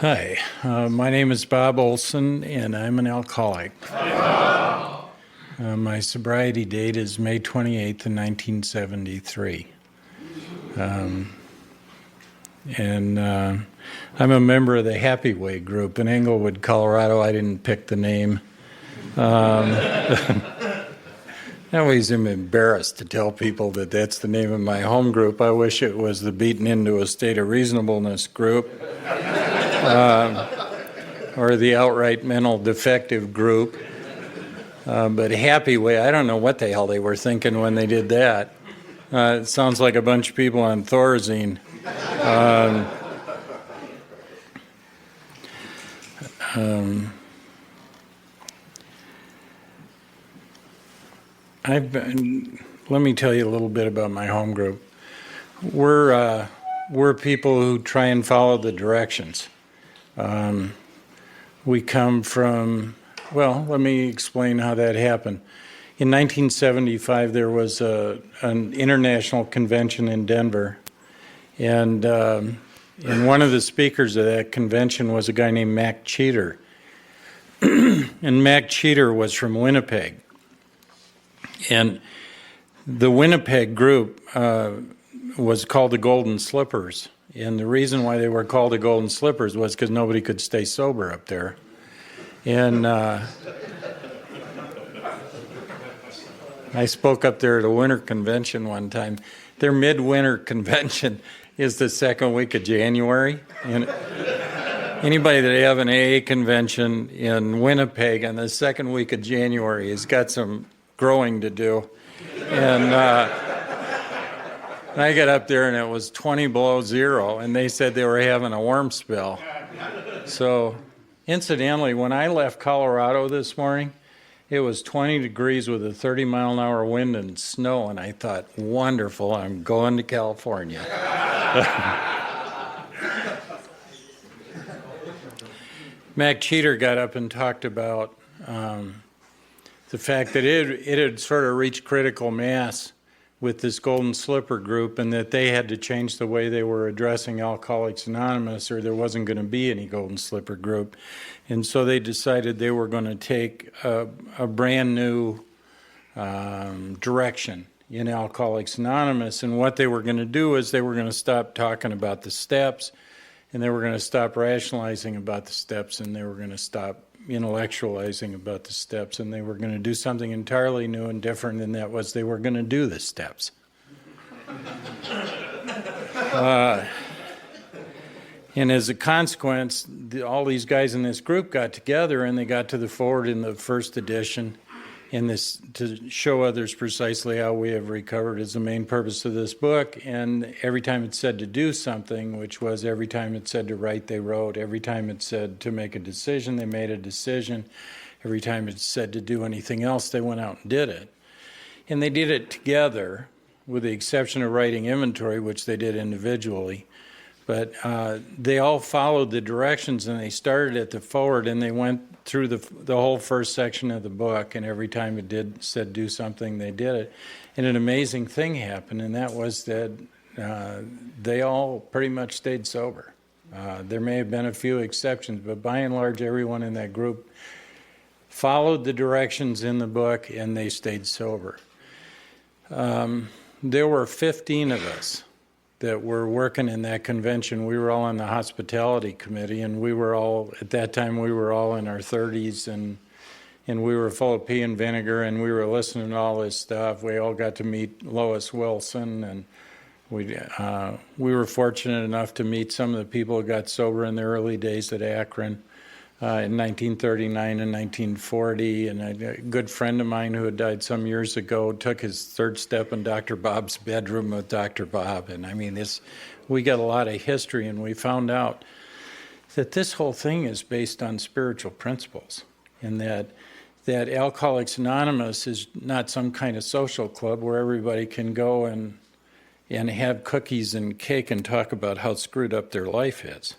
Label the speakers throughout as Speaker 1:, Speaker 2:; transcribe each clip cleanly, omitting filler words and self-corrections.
Speaker 1: Hi, my name is Bob Olson, and I'm an alcoholic. My sobriety date is May 28th, 1973. I'm a member of the Happy Way group in Englewood, Colorado. I didn't pick the name. I always am embarrassed to tell people that that's the name of my home group. I wish it was the Beaten Into a State of Reasonableness group. Or the outright mental defective group. But Happy Way, I don't know what the hell they were thinking when they did that. It sounds like a bunch of people on Thorazine. Let me tell you a little bit about my home group. We're people who try and follow the directions. We come from, well, let me explain how that happened. In 1975, there was an international convention in Denver, and one of the speakers of that convention was a guy named Mac Cheater. And Mac Cheater was from Winnipeg. And the Winnipeg group was called the Golden Slippers. And the reason why they were called the Golden Slippers was because nobody could stay sober up there. And I spoke up there at a winter convention one time. Their midwinter convention is the second week of January. And anybody that have an AA convention in Winnipeg on the second week of January has got some growing to do. And I got up there and it was 20 below zero, and they said they were having a warm spell. So, incidentally, when I left Colorado this morning, it was 20 degrees with a 30-mile-an-hour wind and snow, and I thought, wonderful, I'm going to California. Mac Cheater got up and talked about the fact that it had sort of reached critical mass with this Golden Slipper group, and that they had to change the way they were addressing Alcoholics Anonymous, or there wasn't going to be any Golden Slipper group. And so they decided they were going to take a brand new direction in Alcoholics Anonymous. And what they were going to do is they were going to stop talking about the steps, and they were going to stop rationalizing about the steps, and they were going to stop intellectualizing about the steps, and they were going to do something entirely new and different, and that was they were going to do the steps. And as a consequence, all these guys in this group got together, and they got to the forward in the first edition, and this to show others precisely how we have recovered is the main purpose of this book. And every time it said to do something, which was every time it said to write, they wrote. Every time it said to make a decision, they made a decision. Every time it said to do anything else, they went out and did it. And they did it together, with the exception of writing inventory, which they did individually. But they all followed the directions, and they started at the forward, and they went through the whole first section of the book, and every time it said do something, they did it. And an amazing thing happened, and that was that they all pretty much stayed sober. There may have been a few exceptions, but by and large, everyone in that group followed the directions in the book, and they stayed sober. There were 15 of us that were working in that convention. We were all on the hospitality committee, and we were all, at that time, we were all in our 30s, and we were full of pea and vinegar, and we were listening to all this stuff. We all got to meet Lois Wilson, and we were fortunate enough to meet some of the people who got sober in the early days at Akron in 1939 and 1940, and a good friend of mine who had died some years ago took his third step in Dr. Bob's bedroom with Dr. Bob. And I mean, we got a lot of history, and we found out that this whole thing is based on spiritual principles, and that Alcoholics Anonymous is not some kind of social club where everybody can go and have cookies and cake and talk about how screwed up their life is.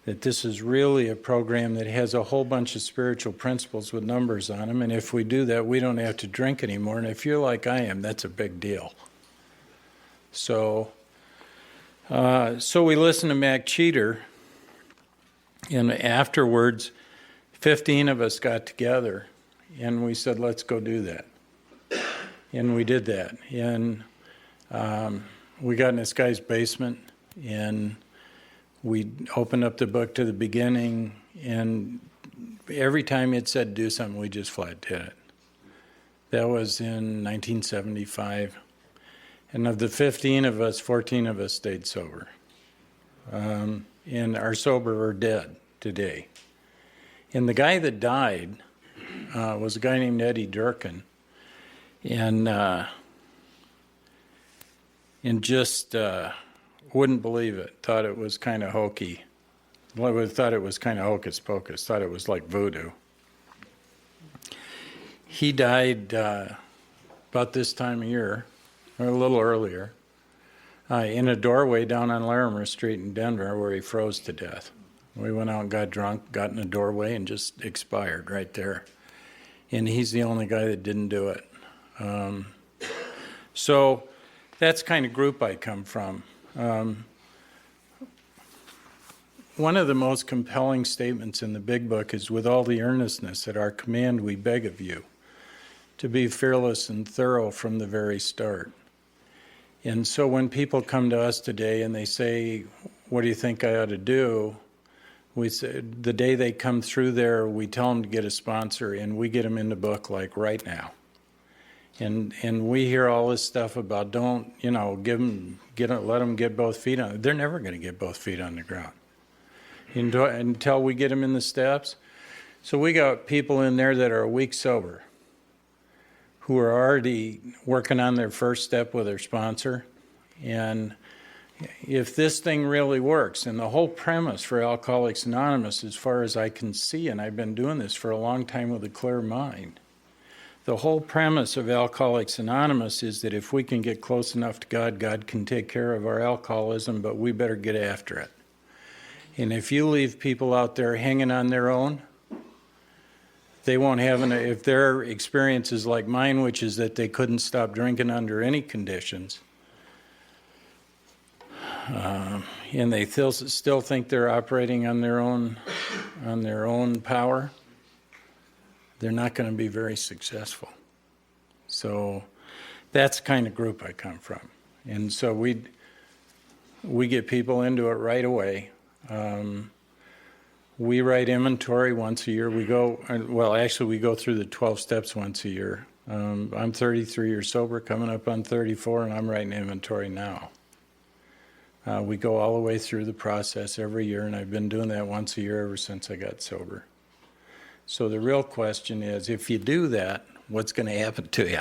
Speaker 1: That this is really a program that has a whole bunch of spiritual principles with numbers on them, and if we do that, we don't have to drink anymore, and if you're like I am, that's a big deal. So we listened to Mac Cheater, And afterwards, 15 of us got together and we said, let's go do that. And we did that. And we got in this guy's basement and we opened up the book to the beginning, and every time it said do something, we just flat did it. That was in 1975. And of the 15 of us, 14 of us stayed sober. And are sober or dead today. And the guy that died was a guy named Eddie Durkin. And just wouldn't believe it. Thought it was kind of hokey. Well, thought it was kind of hocus pocus. Thought it was like voodoo. He died about this time of year, or a little earlier, in a doorway down on Larimer Street in Denver where he froze to death. We went out and got drunk, got in a doorway, and just expired right there. And he's the only guy that didn't do it. So that's the kind of group I come from. One of the most compelling statements in the big book is, with all the earnestness at our command, we beg of you to be fearless and thorough from the very start. And so when people come to us today and they say, what do you think I ought to do? We say, the day they come through there, we tell them to get a sponsor, and we get them in the book like right now. And we hear all this stuff about don't, let them get both feet on. They're never going to get both feet on the ground until we get them in the steps. So we got people in there that are a week sober, who are already working on their first step with their sponsor. And if this thing really works, and the whole premise for Alcoholics Anonymous, as far as I can see, and I've been doing this for a long time with a clear mind, the whole premise of Alcoholics Anonymous is that if we can get close enough to God, God can take care of our alcoholism, but we better get after it. And if you leave people out there hanging on their own, they won't have if their experience is like mine, which is that they couldn't stop drinking under any conditions, and they still think they're operating on their own power, they're not going to be very successful. So that's the kind of group I come from. And so we get people into it right away. We write inventory once a year. We go through the 12 steps once a year. I'm 33 years sober, coming up on 34, and I'm writing inventory now. We go all the way through the process every year, and I've been doing that once a year ever since I got sober. So the real question is, if you do that, what's going to happen to you?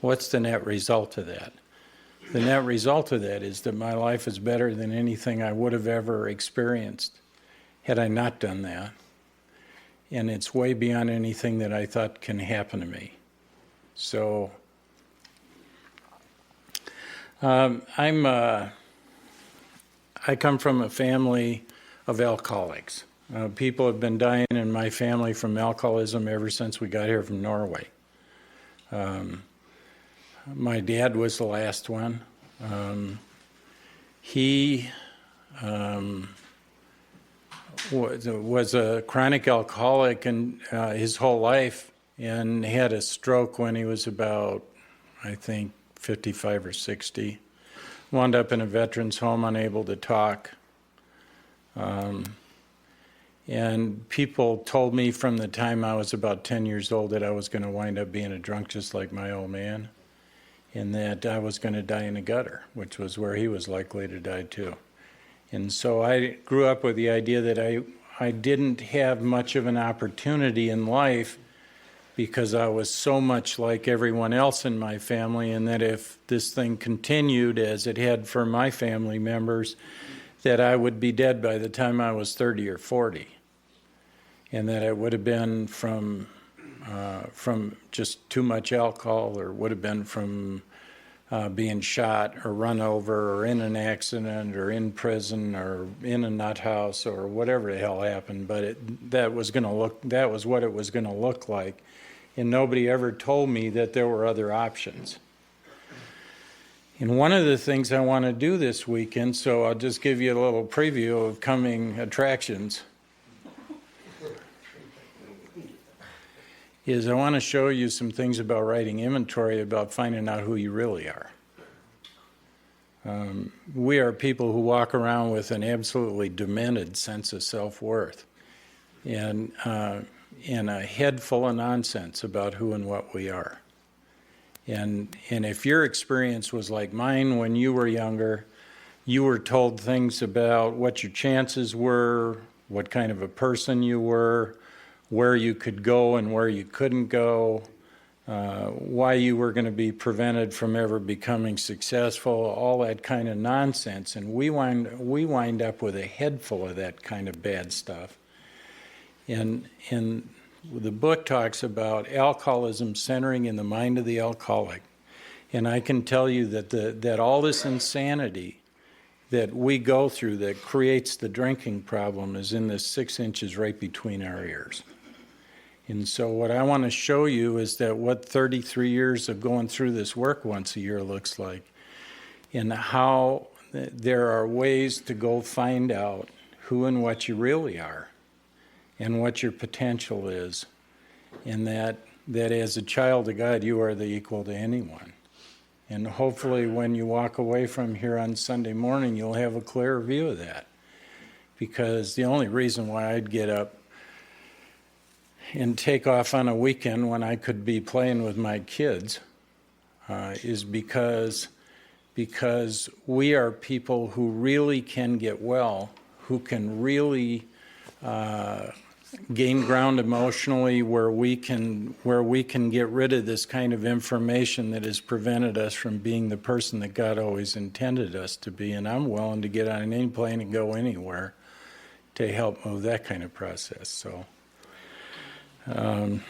Speaker 1: What's the net result of that? The net result of that is that my life is better than anything I would have ever experienced had I not done that. And it's way beyond anything that I thought can happen to me. So I come from a family of alcoholics. People have been dying in my family from alcoholism ever since we got here from Norway. My dad was the last one. He was a chronic alcoholic and his whole life, and had a stroke when he was about, I think, 55 or 60. Wound up in a veterans home, unable to talk. And people told me from the time I was about 10 years old that I was going to wind up being a drunk just like my old man, and that I was going to die in a gutter, which was where he was likely to die too. And so I grew up with the idea that I didn't have much of an opportunity in life because I was so much like everyone else in my family, and that if this thing continued as it had for my family members, that I would be dead by the time I was 30 or 40. And that it would have been from just too much alcohol, or would have been from being shot or run over or in an accident or in prison or in a nut house or whatever the hell happened. But that was what it was going to look like. And nobody ever told me that there were other options. And one of the things I want to do this weekend, so I'll just give you a little preview of coming attractions, is I want to show you some things about writing inventory, about finding out who you really are. We are people who walk around with an absolutely demented sense of self-worth and a head full of nonsense about who and what we are. And if your experience was like mine when you were younger, you were told things about what your chances were, what kind of a person you were, where you could go and where you couldn't go, why you were going to be prevented from ever becoming successful, all that kind of nonsense. And we wind up with a head full of that kind of bad stuff. And the book talks about alcoholism centering in the mind of the alcoholic. And I can tell you that all this insanity that we go through that creates the drinking problem is in this 6 inches right between our ears. And so what I want to show you is that what 33 years of going through this work once a year looks like, and how there are ways to go find out who and what you really are, and what your potential is, and that as a child of God, you are the equal to anyone. And hopefully when you walk away from here on Sunday morning, you'll have a clearer view of that. Because the only reason why I'd get up and take off on a weekend when I could be playing with my kids is because we are people who really can get well, who can really gain ground emotionally, where we can get rid of this kind of information that has prevented us from being the person that God always intended us to be. And I'm willing to get on any plane and go anywhere to help move that kind of process. So. And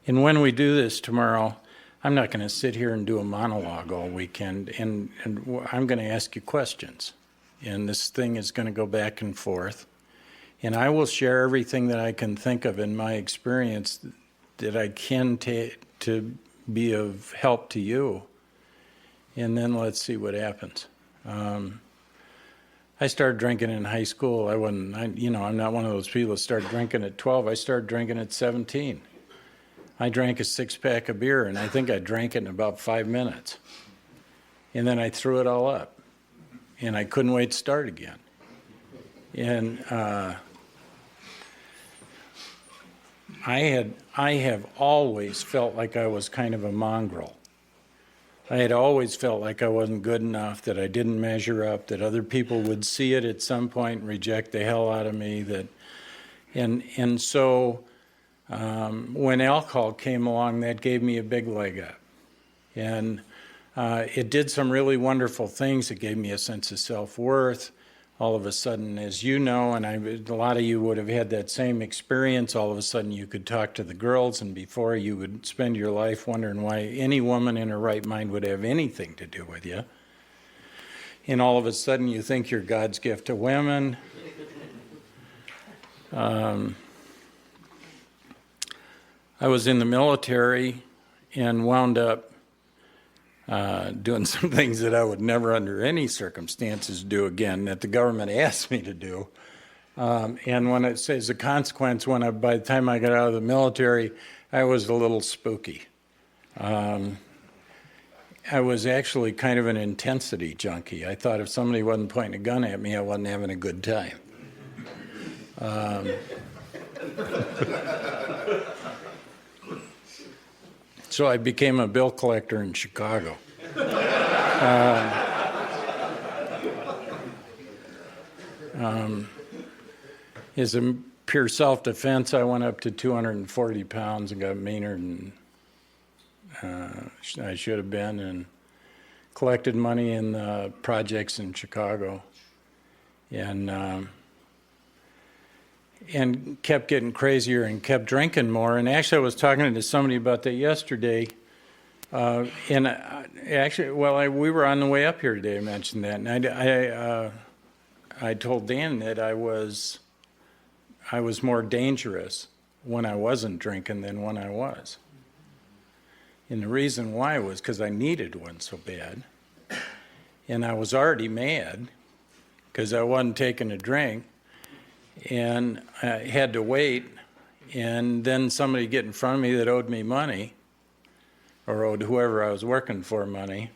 Speaker 1: when we do this tomorrow, I'm not going to sit here and do a monologue all weekend, and I'm going to ask you questions. And this thing is going to go back and forth. And I will share everything that I can think of in my experience that I can to be of help to you. And then let's see what happens. I started drinking in high school. I'm not one of those people that started drinking at 12. I started drinking at 17. I drank a 6-pack of beer, and I think I drank it in about 5 minutes. And then I threw it all up, and I couldn't wait to start again. And I have always felt like I was kind of a mongrel. I had always felt like I wasn't good enough, that I didn't measure up, that other people would see it at some point and reject the hell out of me. So when alcohol came along, that gave me a big leg up. And it did some really wonderful things. It gave me a sense of self-worth. All of a sudden, as you know, and a lot of you would have had that same experience, all of a sudden you could talk to the girls, and before you would spend your life wondering why any woman in her right mind would have anything to do with you. And all of a sudden you think you're God's gift to women. I was in the military and wound up doing some things that I would never under any circumstances do again, that the government asked me to do. And when it says a consequence, by the time I got out of the military, I was a little spooky. I was actually kind of an intensity junkie. I thought if somebody wasn't pointing a gun at me, I wasn't having a good time. So I became a bill collector in Chicago. As a pure self-defense, I went up to 240 pounds and got meaner than I should have been, and collected money in the projects in Chicago, and kept getting crazier and kept drinking more. And actually, I was talking to somebody about that yesterday. We were on the way up here today. I mentioned that, and I told Dan that I was more dangerous when I wasn't drinking than when I was. And the reason why was because I needed one so bad. And I was already mad because I wasn't taking a drink. And I had to wait. And then somebody get in front of me that owed me money, or owed whoever I was working for money.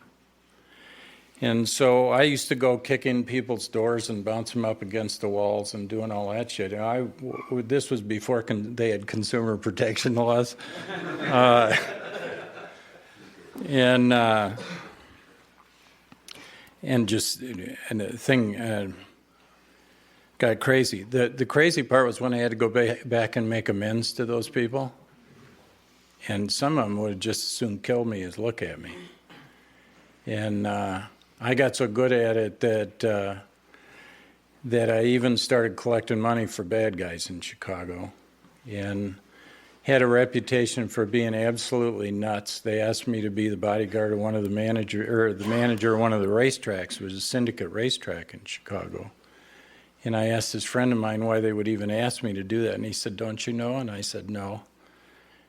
Speaker 1: And so I used to go kicking people's doors and bounce them up against the walls and doing all that shit. This was before they had consumer protection laws. And the thing got crazy. The crazy part was when I had to go back and make amends to those people. And some of them would just as soon kill me as look at me. And I got so good at it that I even started collecting money for bad guys in Chicago, and had a reputation for being absolutely nuts. They asked me to be the bodyguard of one of the manager of one of the racetracks. It was a syndicate racetrack in Chicago. And I asked this friend of mine why they would even ask me to do that, and he said, "Don't you know?" And I said, "No."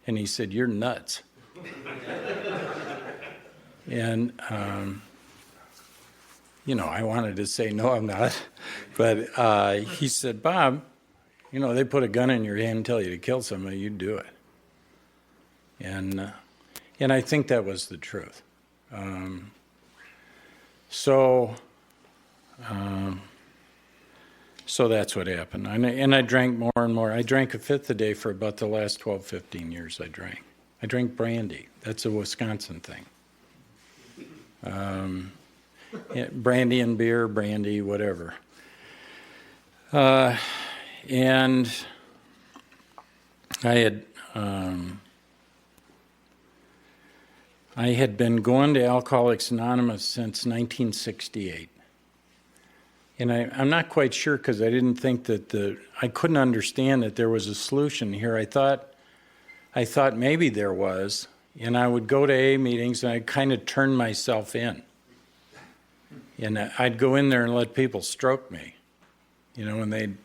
Speaker 1: And he said, "You're nuts." And I wanted to say, "No, I'm not." But he said, "Bob, they put a gun in your hand and tell you to kill somebody, you'd do it." And I think that was the truth. So that's what happened. And I drank more and more. I drank a fifth a day for about the last 12, 15 years I drank. I drank brandy. That's a Wisconsin thing. Brandy and beer, brandy, whatever. And I had been going to Alcoholics Anonymous since 1968. And I'm not quite sure because I didn't think that I couldn't understand that there was a solution here. I thought maybe there was, and I would go to AA meetings and I'd kind of turn myself in. And I'd go in there and let people stroke me, and they'd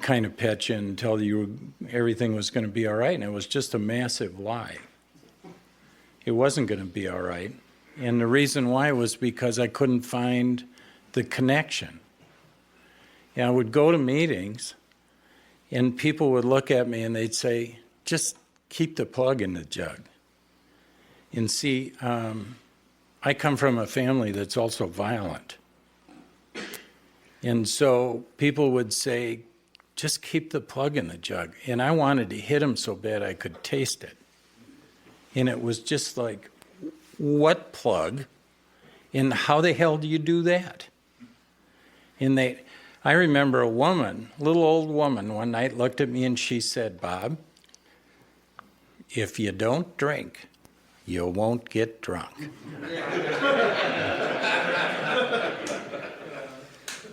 Speaker 1: kind of pet you and tell you everything was going to be all right, and it was just a massive lie. It wasn't going to be all right. And the reason why was because I couldn't find the connection. And I would go to meetings, and people would look at me and they'd say, "Just keep the plug in the jug." And see, I come from a family that's also violent. And so people would say, "Just keep the plug in the jug." And I wanted to hit them so bad I could taste it. And it was just like, what plug? And how the hell do you do that? And I remember a little old woman, one night looked at me and she said, "Bob, if you don't drink, you won't get drunk."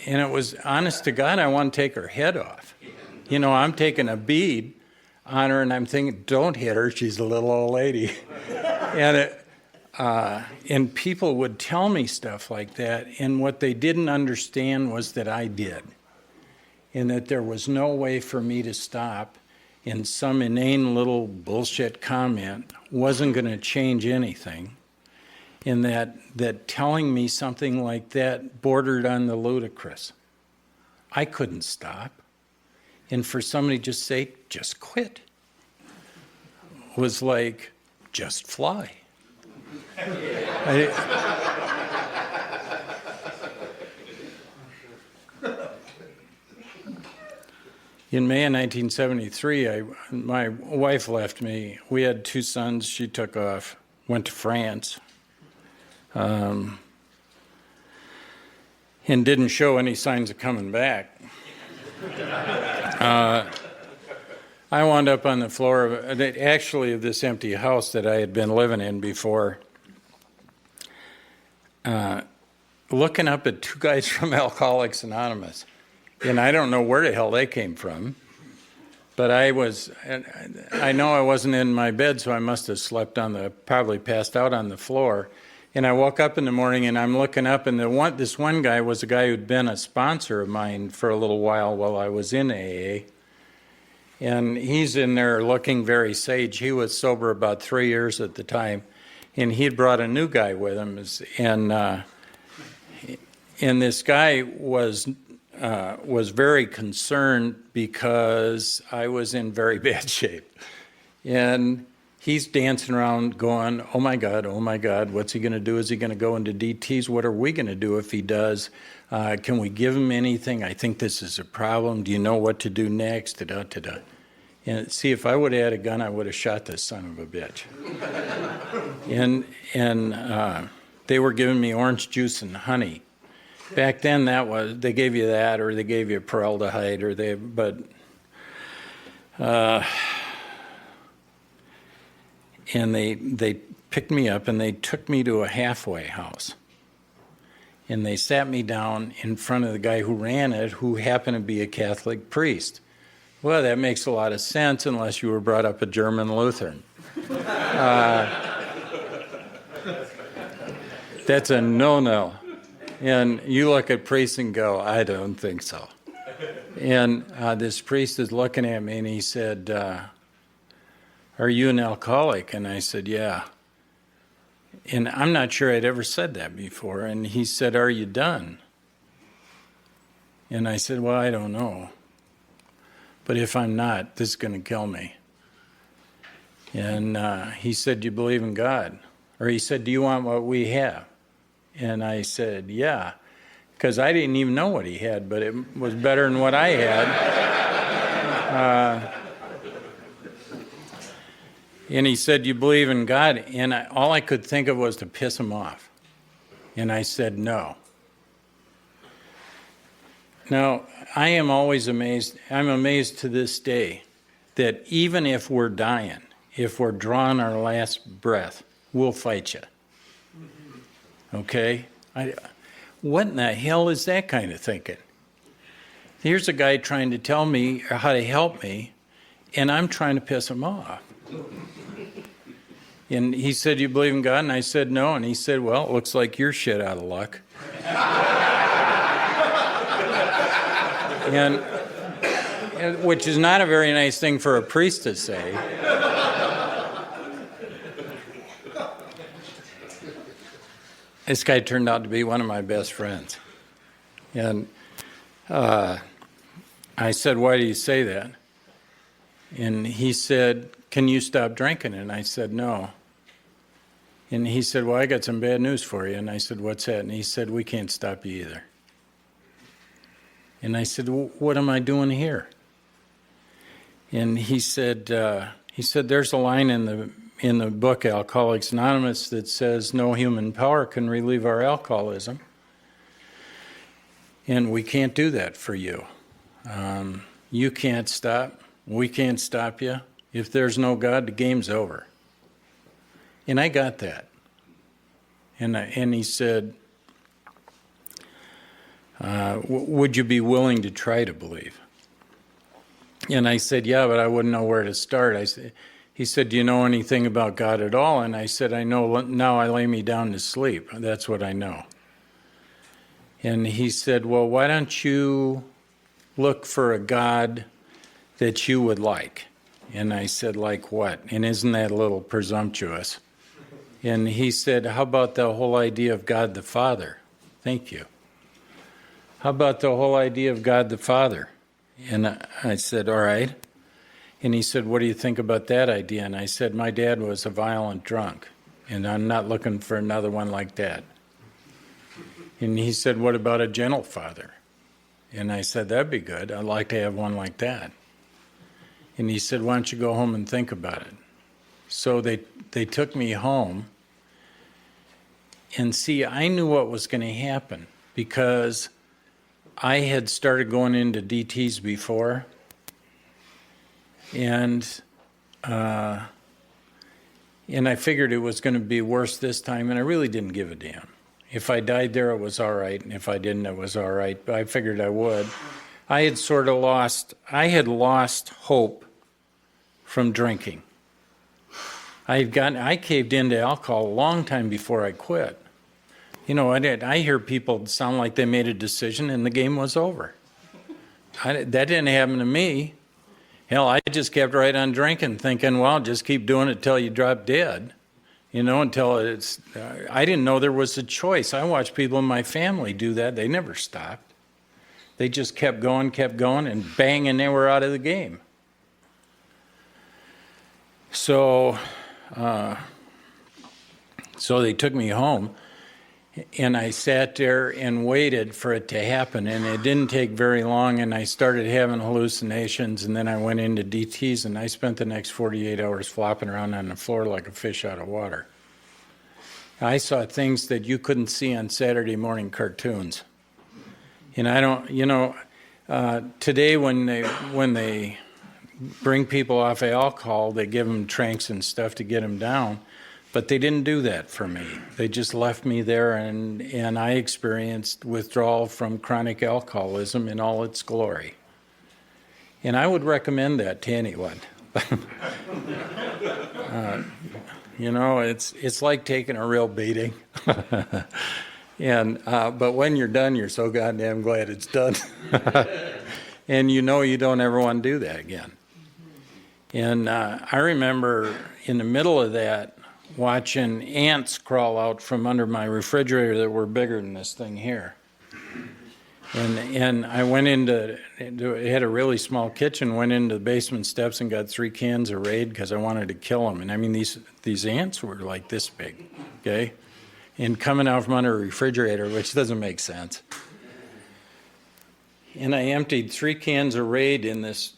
Speaker 1: And it was, honest to God, I want to take her head off. I'm taking a bead on her and I'm thinking, don't hit her, she's a little old lady. And people would tell me stuff like that, and what they didn't understand was that I did, and that there was no way for me to stop, and some inane little bullshit comment wasn't going to change anything, and that telling me something like that bordered on the ludicrous. I couldn't stop. And for somebody to just say, "Just quit," was like, "Just fly." In May of 1973, my wife left me. We had 2 sons. She took off, went to France, and didn't show any signs of coming back. I wound up on the floor of this empty house that I had been living in before, looking up at 2 guys from Alcoholics Anonymous. And I don't know where the hell they came from, but I know I wasn't in my bed, so I must have probably passed out on the floor. And I woke up in the morning and I'm looking up, and this one guy was a guy who'd been a sponsor of mine for a little while I was in AA. And he's in there looking very sage. He was sober about 3 years at the time. and he had brought a new guy with him, and this guy was very concerned because I was in very bad shape. And he's dancing around going, oh my God, what's he going to do? Is he going to go into DTs? What are we going to do if he does? Can we give him anything? I think this is a problem. Do you know what to do next? Da-da-da-da. And see, if I would have had a gun, I would have shot this son of a bitch. and they were giving me orange juice and honey. Back then, they gave you that, or they gave you paraldehyde, and they picked me up and they took me to a halfway house. And they sat me down in front of the guy who ran it, who happened to be a Catholic priest. Well, that makes a lot of sense unless you were brought up a German Lutheran. That's a no-no. And you look at priests and go, I don't think so. And this priest is looking at me and he said, are you an alcoholic? And I said, yeah. And I'm not sure I'd ever said that before. And he said, are you done? And I said, well, I don't know. But if I'm not, this is going to kill me. And he said, do you believe in God? Or he said, do you want what we have? And I said, yeah. Because I didn't even know what he had, but it was better than what I had. And he said, you believe in God? And all I could think of was to piss him off. And I said, no. Now, I am always amazed. I'm amazed to this day that even if we're dying, if we're drawing our last breath, we'll fight you. Okay? What in the hell is that kind of thinking? Here's a guy trying to tell me how to help me, and I'm trying to piss him off. And he said, you believe in God? And I said, no. And he said, well, it looks like you're shit out of luck. and which is not a very nice thing for a priest to say. This guy turned out to be one of my best friends. And I said, why do you say that? And he said, can you stop drinking? And I said, no. And he said, well, I got some bad news for you. And I said, what's that? And he said, we can't stop you either. And I said, well, what am I doing here? And he said, there's a line in the book Alcoholics Anonymous that says no human power can relieve our alcoholism. And we can't do that for you. You can't stop. We can't stop you. If there's no God, the game's over. And I got that. And he said, would you be willing to try to believe? And I said, yeah, but I wouldn't know where to start. He said, do you know anything about God at all? And I said, I know now I lay me down to sleep. That's what I know. And he said, well, why don't you look for a God that you would like? And I said, like what? And isn't that a little presumptuous? And he said, how about the whole idea of God the Father? Thank you. How about the whole idea of God the Father? And I said, all right. And he said, what do you think about that idea? And I said, my dad was a violent drunk, and I'm not looking for another one like that. And he said, what about a gentle father? And I said, that'd be good. I'd like to have one like that. And he said, why don't you go home and think about it? So they took me home. And see, I knew what was going to happen because I had started going into DTs before. And I figured it was going to be worse this time, and I really didn't give a damn. If I died there, it was all right, and if I didn't, it was all right. But I figured I would. I had lost hope from drinking. I caved into alcohol a long time before I quit. You know, I hear people sound like they made a decision and the game was over. That didn't happen to me. Hell, I just kept right on drinking, thinking, well, just keep doing it till you drop dead. until I didn't know there was a choice. I watched people in my family do that. They never stopped. They just kept going, and bang, and they were out of the game. So they took me home, and I sat there and waited for it to happen, and it didn't take very long, and I started having hallucinations, and then I went into DTs, and I spent the next 48 hours flopping around on the floor like a fish out of water. I saw things that you couldn't see on Saturday morning cartoons. And I don't, today when they bring people off of alcohol, they give them tranks and stuff to get them down. But they didn't do that for me. They just left me there, and I experienced withdrawal from chronic alcoholism in all its glory. And I would recommend that to anyone. It's like taking a real beating. But when you're done, you're so goddamn glad it's done. And you don't ever want to do that again. And I remember in the middle of that, watching ants crawl out from under my refrigerator that were bigger than this thing here. And I went it had a really small kitchen, went into the basement steps and got 3 cans of Raid because I wanted to kill them. And I mean, these ants were like this big, okay? And coming out from under a refrigerator, which doesn't make sense. And I emptied 3 cans of Raid in this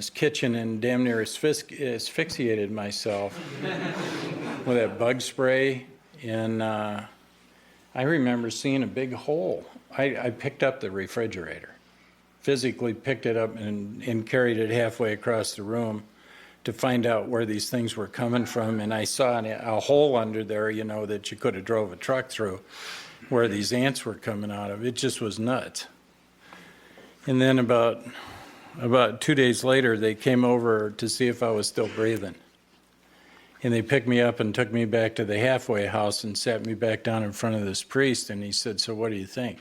Speaker 1: kitchen and damn near asphyxiated myself with that bug spray. And I remember seeing a big hole. I picked up the refrigerator, physically picked it up and carried it halfway across the room to find out where these things were coming from. And I saw a hole under there, that you could have drove a truck through, where these ants were coming out of. It just was nuts. And then about 2 days later, they came over to see if I was still breathing. And they picked me up and took me back to the halfway house and sat me back down in front of this priest. And he said, "So what do you think?"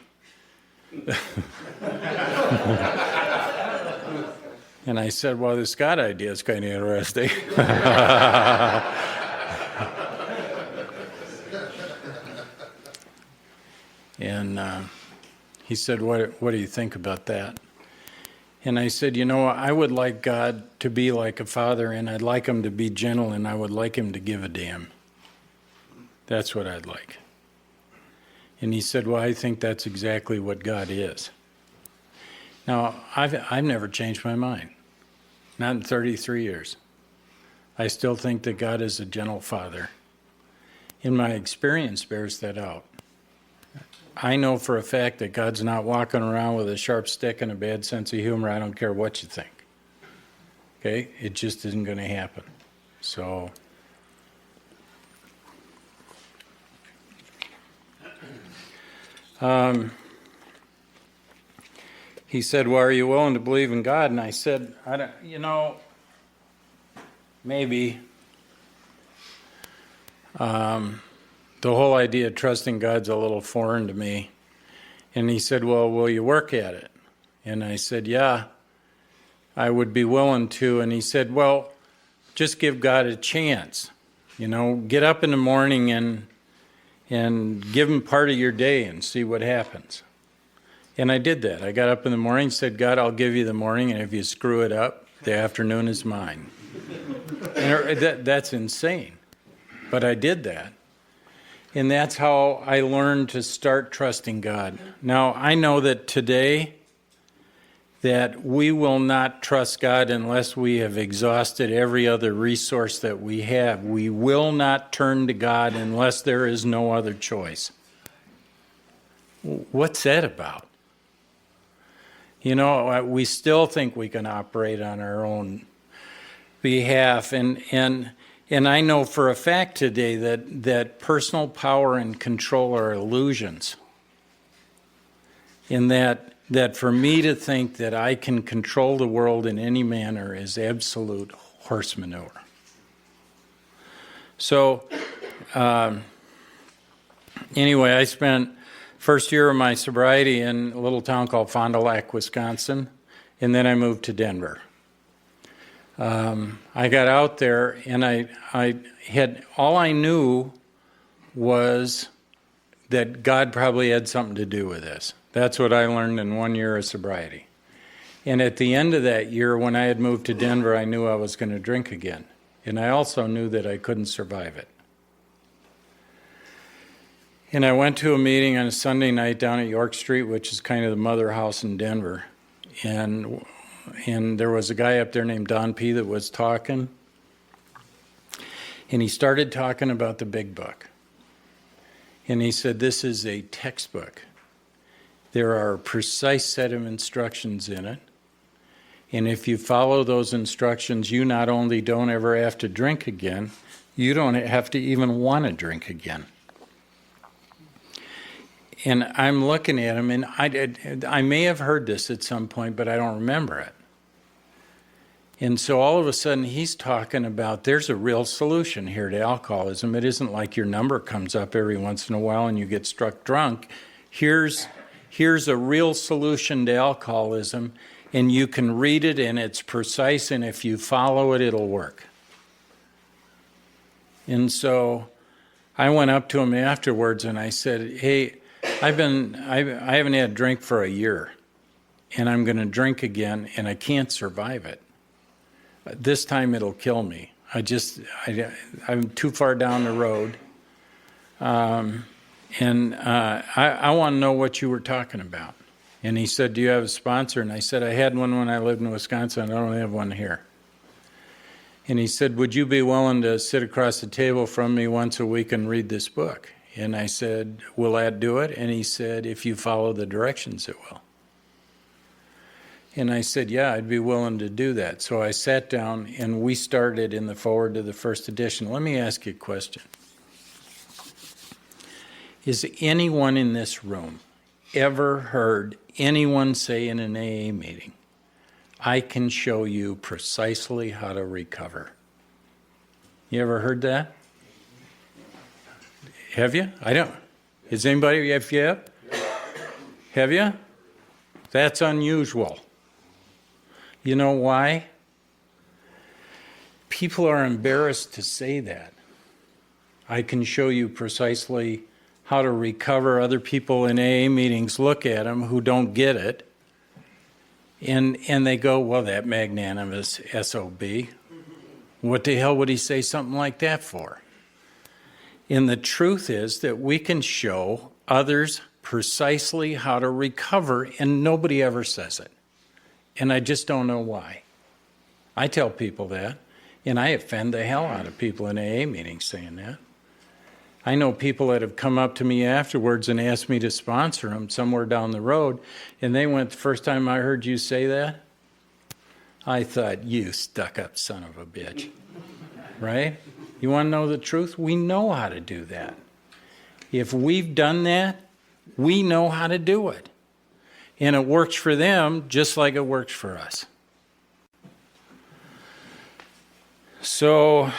Speaker 1: And I said, "Well, this God idea is kind of interesting." And he said, what do you think about that? And I said, I would like God to be like a father, and I'd like him to be gentle, and I would like him to give a damn. That's what I'd like. And he said, well, I think that's exactly what God is. Now, I've never changed my mind. Not in 33 years. I still think that God is a gentle father. And my experience bears that out. I know for a fact that God's not walking around with a sharp stick and a bad sense of humor. I don't care what you think. Okay? It just isn't going to happen. So, he said, well, are you willing to believe in God? And I said, maybe. The whole idea of trusting God's a little foreign to me. And he said, well, will you work at it? And I said, yeah, I would be willing to. And he said, well, just give God a chance. Get up in the morning and give him part of your day and see what happens. And I did that. I got up in the morning, said, God, I'll give you the morning, and if you screw it up, the afternoon is mine. And that's insane. But I did that. And that's how I learned to start trusting God. Now, I know that today that we will not trust God unless we have exhausted every other resource that we have. We will not turn to God unless there is no other choice. What's that about? We still think we can operate on our own behalf. And I know for a fact today that personal power and control are illusions. In that for me to think that I can control the world in any manner is absolute horse manure. So, anyway, I spent first year of my sobriety in a little town called Fond du Lac, Wisconsin, and then I moved to Denver. I got out there, and I had, all I knew was that God probably had something to do with this. That's what I learned in 1 year of sobriety. And at the end of that year, when I had moved to Denver, I knew I was going to drink again. And I also knew that I couldn't survive it. And I went to a meeting on a Sunday night down at York Street, which is kind of the mother house in Denver. And there was a guy up there named Don P. that was talking. And he started talking about the big book. And he said, this is a textbook. There are a precise set of instructions in it. And if you follow those instructions, you not only don't ever have to drink again, you don't have to even want to drink again. And I'm looking at him, and I may have heard this at some point, but I don't remember it. And so all of a sudden, he's talking about there's a real solution here to alcoholism. It isn't like your number comes up every once in a while and you get struck drunk. Here's a real solution to alcoholism, and you can read it, and it's precise, and if you follow it, it'll work. And so I went up to him afterwards, and I said, hey, I haven't had a drink for a year, and I'm going to drink again, and I can't survive it. This time it'll kill me. I'm too far down the road. I want to know what you were talking about. And he said, do you have a sponsor? And I said, I had one when I lived in Wisconsin. I don't have one here. And he said, would you be willing to sit across the table from me once a week and read this book? And I said, will that do it? And he said, if you follow the directions, it will. And I said, yeah, I'd be willing to do that. So I sat down, and we started in the forward to the first edition. Let me ask you a question. Is anyone in this room ever heard anyone say in an AA meeting, I can show you precisely how to recover? You ever heard that? Have you? I don't. Is anybody, have you? Have you? That's unusual. You know why? People are embarrassed to say that. I can show you precisely how to recover. Other people in AA meetings look at them who don't get it, and they go, well, that magnanimous SOB. What the hell would he say something like that for? And the truth is that we can show others precisely how to recover, and nobody ever says it. And I just don't know why. I tell people that, and I offend the hell out of people in AA meetings saying that. I know people that have come up to me afterwards and asked me to sponsor them somewhere down the road, and they went, the first time I heard you say that, I thought, you stuck-up son of a bitch, right? You want to know the truth? We know how to do that. If we've done that, we know how to do it. And it works for them just like it works for us. So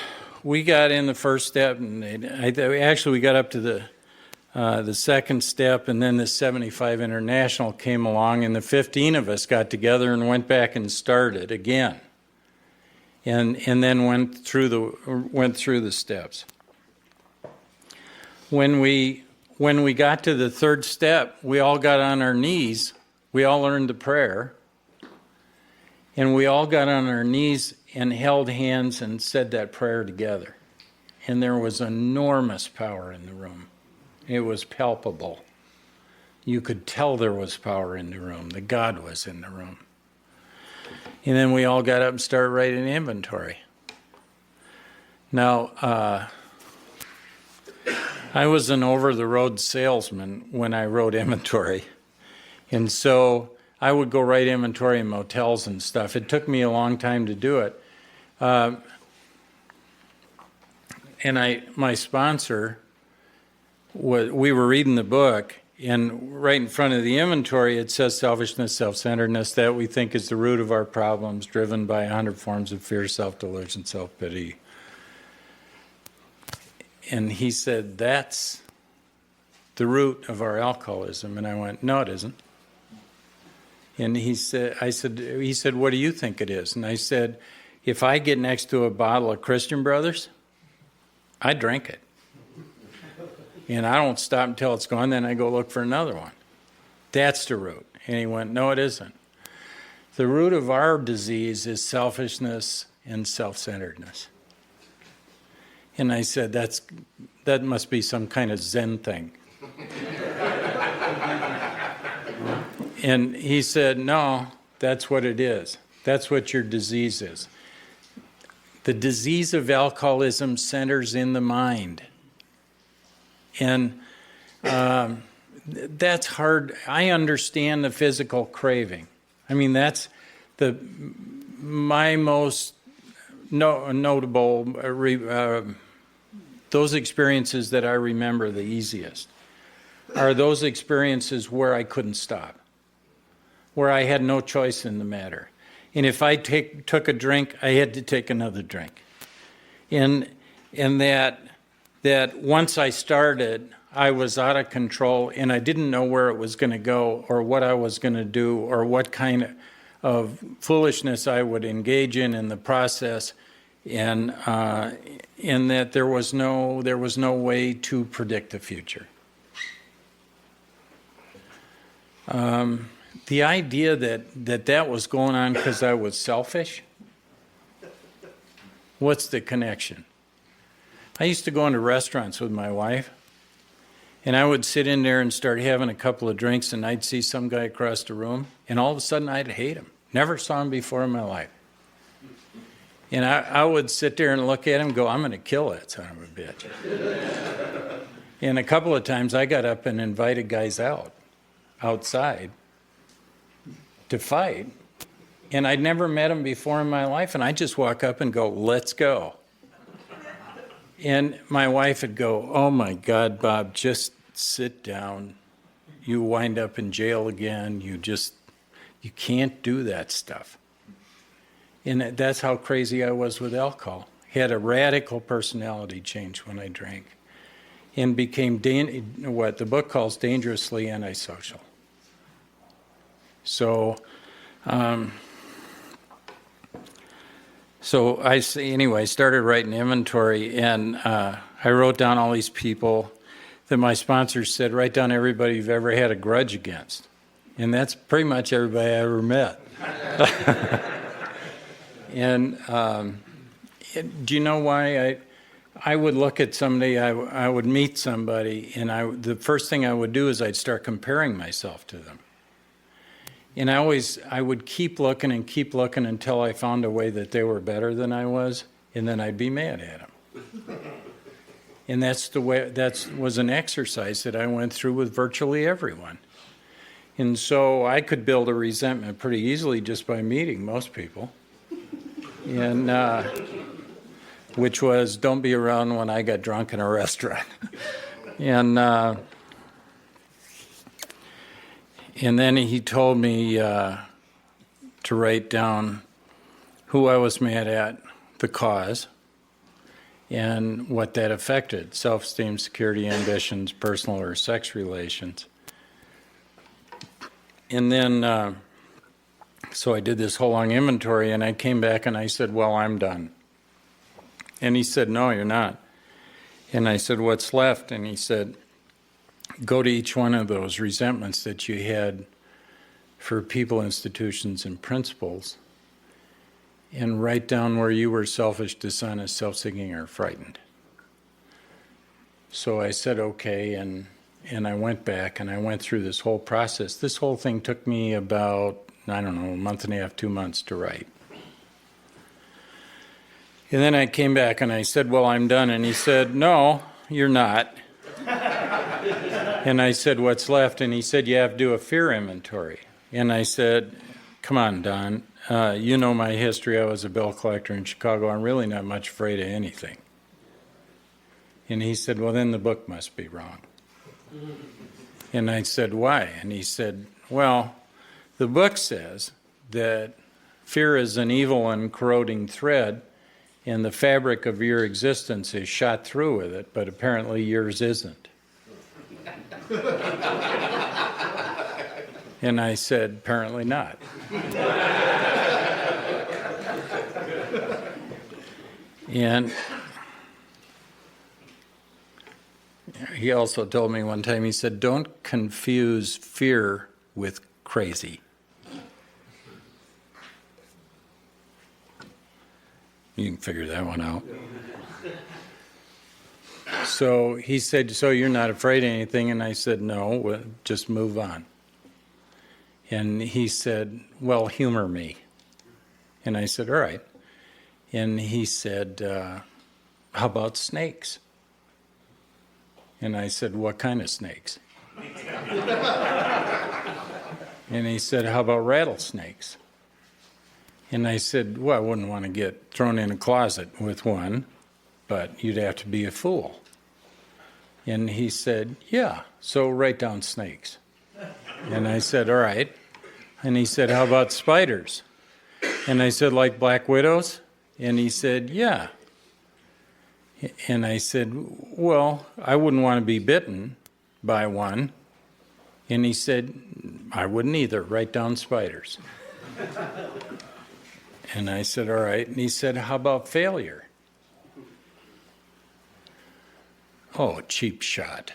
Speaker 1: we got in the first step, and we got up to the second step, and then the 75 International came along, and the 15 of us got together and went back and started again, and then went through the steps. When we got to the third step, we all got on our knees. We all learned the prayer, and we all got on our knees and held hands and said that prayer together. And there was enormous power in the room. It was palpable. You could tell there was power in the room. The God was in the room. And then we all got up and started writing inventory. Now, I was an over-the-road salesman when I wrote inventory. And so I would go write inventory in motels and stuff. It took me a long time to do it. My sponsor, we were reading the book, and right in front of the inventory it says selfishness, self-centeredness, that we think is the root of our problems, driven by 100 forms of fear, self-delusion, self-pity. And he said, that's the root of our alcoholism. And I went, no, it isn't. And he said, what do you think it is? And I said, If I get next to a bottle of Christian Brothers, I drink it. And I don't stop until it's gone, then I go look for another one. That's the root. And he went, no, it isn't. The root of our disease is selfishness and self-centeredness. And I said, that must be some kind of Zen thing. And he said, no, that's what it is. That's what your disease is. The disease of alcoholism centers in the mind. And that's hard. I understand the physical craving. I mean, that's my most notable, those experiences that I remember the easiest are those experiences where I couldn't stop, where I had no choice in the matter. And if I took a drink, I had to take another drink. And that once I started, I was out of control, and I didn't know where it was going to go or what I was going to do or what kind of foolishness I would engage in the process, and that there was no way to predict the future. The idea that was going on because I was selfish, what's the connection? I used to go into restaurants with my wife, and I would sit in there and start having a couple of drinks, and I'd see some guy across the room, and all of a sudden I'd hate him. Never saw him before in my life. And I would sit there and look at him and go, I'm going to kill that son of a bitch. And a couple of times I got up and invited guys outside to fight, and I'd never met him before in my life, and I'd just walk up and go, let's go. And my wife would go, oh my God, Bob, just sit down. You wind up in jail again. You can't do that stuff. And that's how crazy I was with alcohol. Had a radical personality change when I drank and became what the book calls dangerously antisocial. So I started writing inventory, and I wrote down all these people that my sponsors said, write down everybody you've ever had a grudge against. And that's pretty much everybody I ever met. And do you know why I would look at somebody, I would meet somebody, and the first thing I would do is I'd start comparing myself to them. And I would keep looking until I found a way that they were better than I was, and then I'd be mad at them. And that was an exercise that I went through with virtually everyone. And so I could build a resentment pretty easily just by meeting most people. And which was, don't be around when I got drunk in a restaurant. And then he told me to write down who I was mad at, the cause, and what that affected: self-esteem, security, ambitions, personal or sex relations. And then, so I did this whole long inventory, and I came back and I said, well, I'm done. And he said, no, you're not. And I said, what's left? And he said, go to each one of those resentments that you had for people, institutions, and principles, and write down where you were selfish, dishonest, self-seeking, or frightened. So I said, okay, and I went back and I went through this whole process. This whole thing took me about, a month and a half, 2 months to write. And then I came back and I said, well, I'm done. And he said, no, you're not. And I said, what's left? And he said, you have to do a fear inventory. And I said, come on, Don. You know my history. I was a bill collector in Chicago. I'm really not much afraid of anything. And he said, well, then the book must be wrong. And I said, why? And he said, well, the book says that fear is an evil and corroding thread, and the fabric of your existence is shot through with it, but apparently yours isn't. And I said, apparently not. And he also told me one time, he said, don't confuse fear with crazy. You can figure that one out. So he said, so you're not afraid of anything? And I said, no, just move on. And he said, well, humor me. And I said, all right. And he said, how about snakes? And I said, what kind of snakes? And he said, how about rattlesnakes? And I said, well, I wouldn't want to get thrown in a closet with one, but you'd have to be a fool. And he said, yeah, so write down snakes. And I said, all right. And he said, how about spiders? And I said, like black widows? And he said, yeah. And I said, well, I wouldn't want to be bitten by one. And he said, I wouldn't either. Write down spiders. And I said, all right. And he said, how about failure? Oh, cheap shot.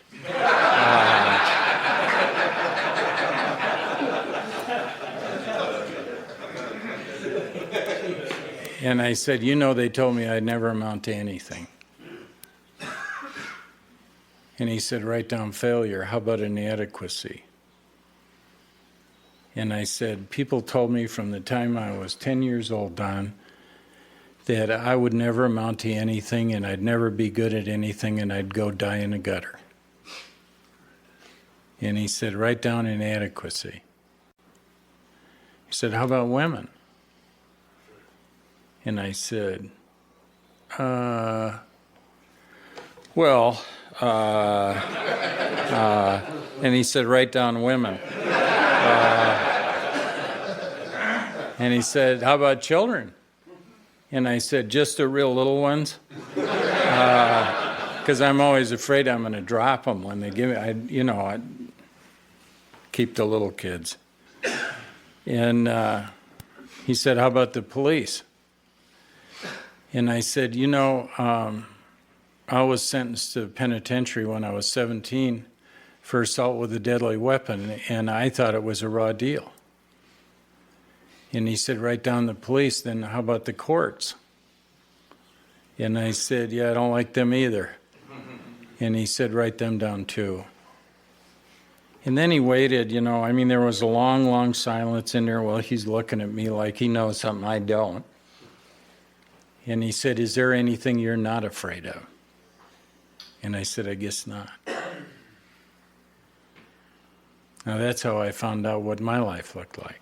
Speaker 1: And I said, you know, they told me I'd never amount to anything. And he said, write down failure. How about inadequacy? And I said, people told me from the time I was 10 years old, Don, that I would never amount to anything and I'd never be good at anything and I'd go die in a gutter. And he said, write down inadequacy. He said, how about women? And I said, and he said, write down women. And he said, how about children? And I said, just the real little ones? Because I'm always afraid I'm going to drop them when they give me, I keep the little kids. And he said, how about the police? And I said, I was sentenced to penitentiary when I was 17 for assault with a deadly weapon, and I thought it was a raw deal. And he said, write down the police, then how about the courts? And I said, yeah, I don't like them either. And he said, write them down too. And then he waited, there was a long, long silence in there while he's looking at me like he knows something I don't. And he said, is there anything you're not afraid of? And I said, I guess not. Now that's how I found out what my life looked like.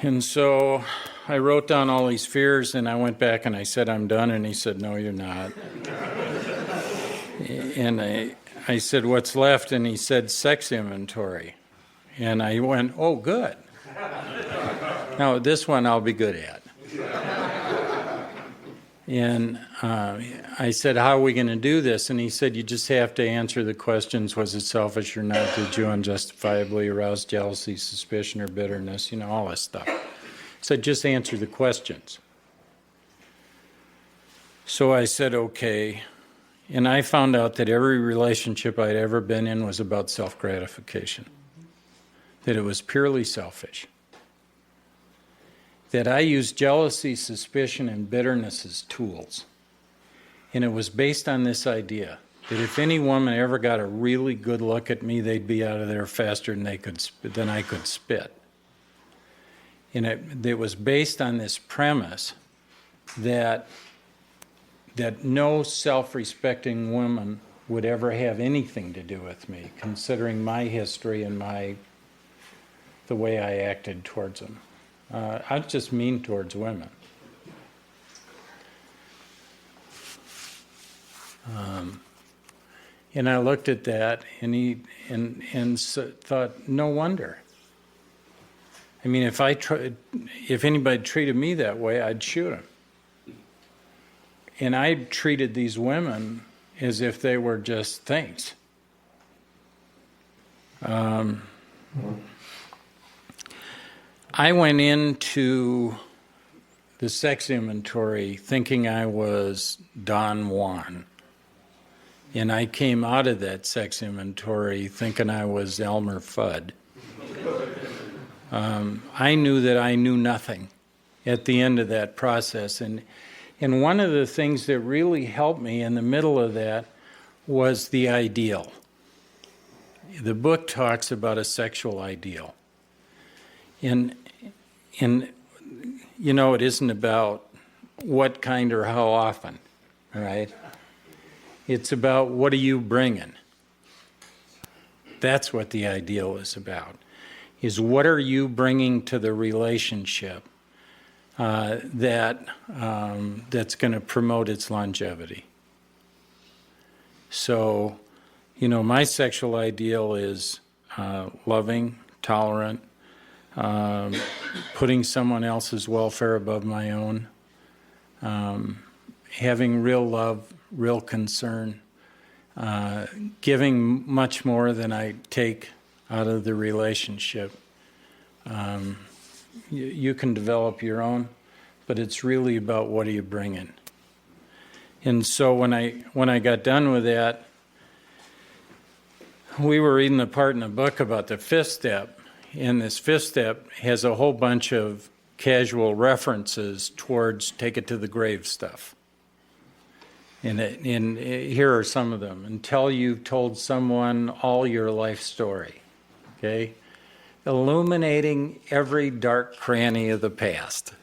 Speaker 1: And so I wrote down all these fears, and I went back and I said, I'm done. And he said, no, you're not. And I said, what's left? And he said, sex inventory. And I went, oh, good. Now, this one I'll be good at. And I said, how are we going to do this? And he said, you just have to answer the questions. Was it selfish or not? Did you unjustifiably arouse jealousy, suspicion, or bitterness? All this stuff. He said, just answer the questions. So I said, okay. And I found out that every relationship I'd ever been in was about self-gratification. That it was purely selfish. That I used jealousy, suspicion, and bitterness as tools. And it was based on this idea that if any woman ever got a really good look at me, they'd be out of there faster than I could spit. And it was based on this premise that no self-respecting woman would ever have anything to do with me, considering my history and the way I acted towards them. I was just mean towards women. And I looked at that and thought, no wonder. I mean, if anybody treated me that way, I'd shoot him. And I treated these women as if they were just things. I went into the sex inventory thinking I was Don Juan. And I came out of that sex inventory thinking I was Elmer Fudd. I knew that I knew nothing at the end of that process. And one of the things that really helped me in the middle of that was the ideal. The book talks about a sexual ideal. And you know, it isn't about what kind or how often, all right? It's about what are you bringing. That's what the ideal is about, is what are you bringing to the relationship that's going to promote its longevity. So, you know, my sexual ideal is loving, tolerant, putting someone else's welfare above my own, having real love, real concern, giving much more than I take out of the relationship. You can develop your own, but it's really about what are you bringing. And so when I got done with that, we were reading the part in the book about the fifth step, and this fifth step has a whole bunch of casual references towards take it to the grave stuff. And here are some of them. Until you've told someone all your life story, okay? Illuminating every dark cranny of the past.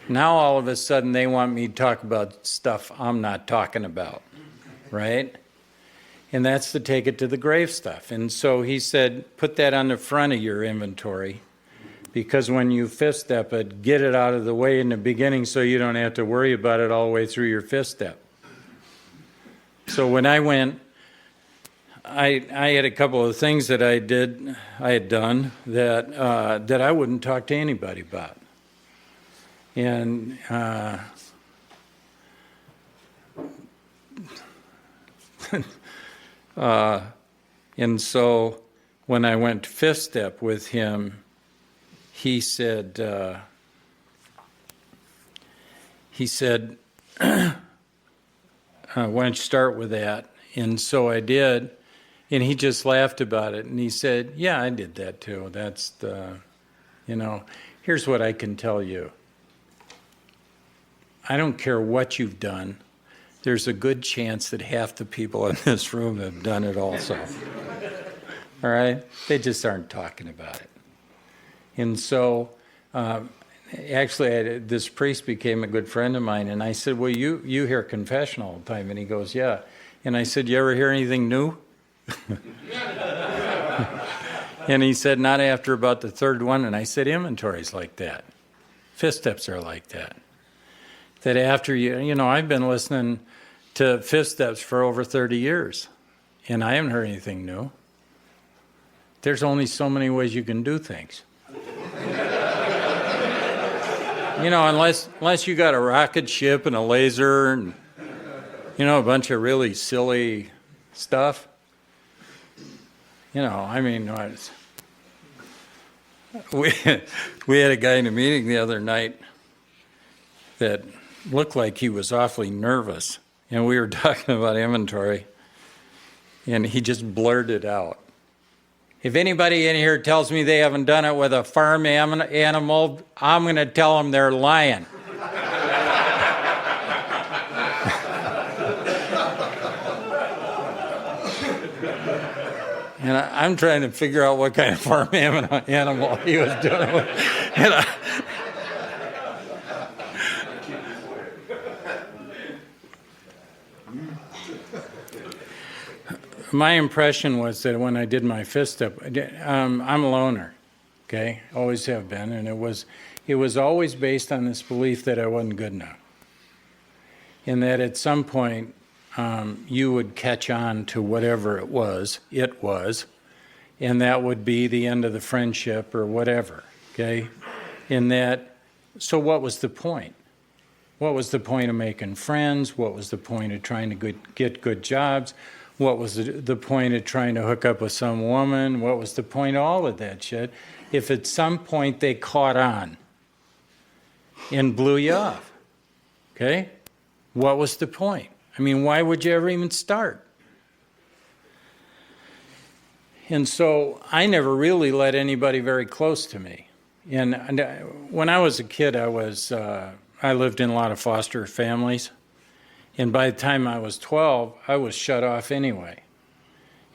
Speaker 1: Now all of a sudden they want me to talk about stuff I'm not talking about, right? And that's the take it to the grave stuff. And so he said, put that on the front of your inventory, because when you fifth step it, get it out of the way in the beginning so you don't have to worry about it all the way through your fifth step. So when I went, I had a couple of things that I had done that I wouldn't talk to anybody about. And and so when I went to fifth step with him, he said, why don't you start with that? And so I did, and he just laughed about it, and he said, yeah, I did that too. That's here's what I can tell you. I don't care what you've done. There's a good chance that half the people in this room have done it also. All right? They just aren't talking about it. And so, actually, this priest became a good friend of mine, and I said, well, you hear confession all the time. And he goes, yeah. And I said, you ever hear anything new? And he said, not after about the third one. And I said, inventory's like that. Fifth steps are like that. That after I've been listening to fifth steps for over 30 years, and I haven't heard anything new. There's only so many ways you can do things. Unless you got a rocket ship and a laser and, a bunch of really silly stuff. We had a guy in a meeting the other night that looked like he was awfully nervous, and we were talking about inventory, and he just blurted out, if anybody in here tells me they haven't done it with a farm animal, I'm going to tell them they're lying. And I'm trying to figure out what kind of farm animal he was doing it with. My impression was that when I did my fifth step, I'm a loner, okay? Always have been, and it was always based on this belief that I wasn't good enough. And that at some point, you would catch on to whatever it was, and that would be the end of the friendship or whatever, okay? So what was the point? What was the point of making friends? What was the point of trying to get good jobs? What was the point of trying to hook up with some woman? What was the point of all of that shit? If at some point they caught on and blew you off. Okay? What was the point? I mean, why would you ever even start? And so I never really let anybody very close to me. And when I was a kid, I lived in a lot of foster families. And by the time I was 12, I was shut off anyway.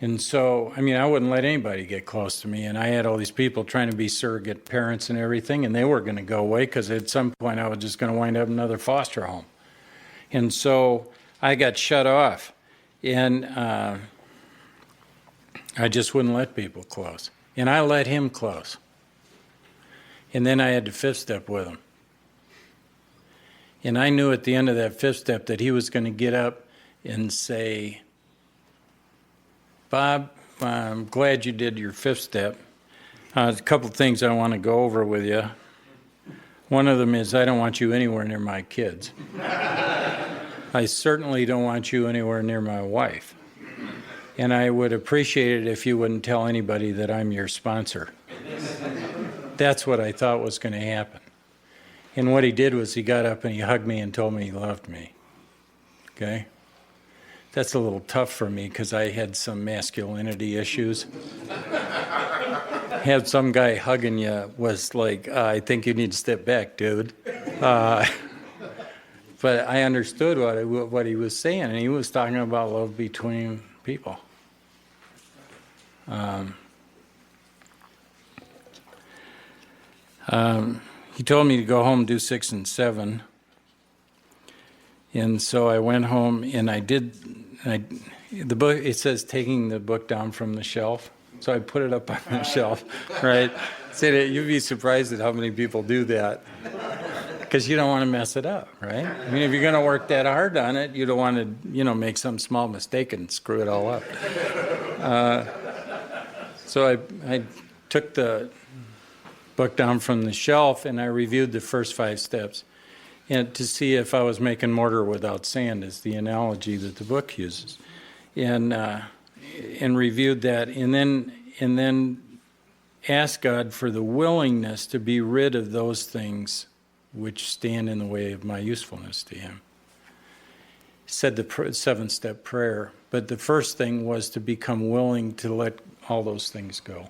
Speaker 1: And so, I mean, I wouldn't let anybody get close to me. And I had all these people trying to be surrogate parents and everything, and they were going to go away because at some point I was just going to wind up in another foster home. And so I got shut off. And I just wouldn't let people close. And I let him close. And then I had to fifth step with him. And I knew at the end of that fifth step that he was going to get up and say, Bob, I'm glad you did your fifth step. There's a couple of things I want to go over with you. One of them is I don't want you anywhere near my kids. I certainly don't want you anywhere near my wife. And I would appreciate it if you wouldn't tell anybody that I'm your sponsor. That's what I thought was going to happen. And what he did was he got up and he hugged me and told me he loved me. Okay? That's a little tough for me because I had some masculinity issues. Have some guy hugging you was like, I think you need to step back, dude. But I understood what he was saying, and he was talking about love between people. He told me to go home and do 6 and 7. And so I went home and the book, it says taking the book down from the shelf. So I put it up on the shelf, right? You'd be surprised at how many people do that. Because you don't want to mess it up, right? I mean, if you're going to work that hard on it, you don't want to, make some small mistake and screw it all up. So I took the book down from the shelf and I reviewed the first 5 steps, and to see if I was making mortar without sand is the analogy that the book uses, and reviewed that, and then asked God for the willingness to be rid of those things which stand in the way of my usefulness to Him. Said the 7-step prayer, but the first thing was to become willing to let all those things go.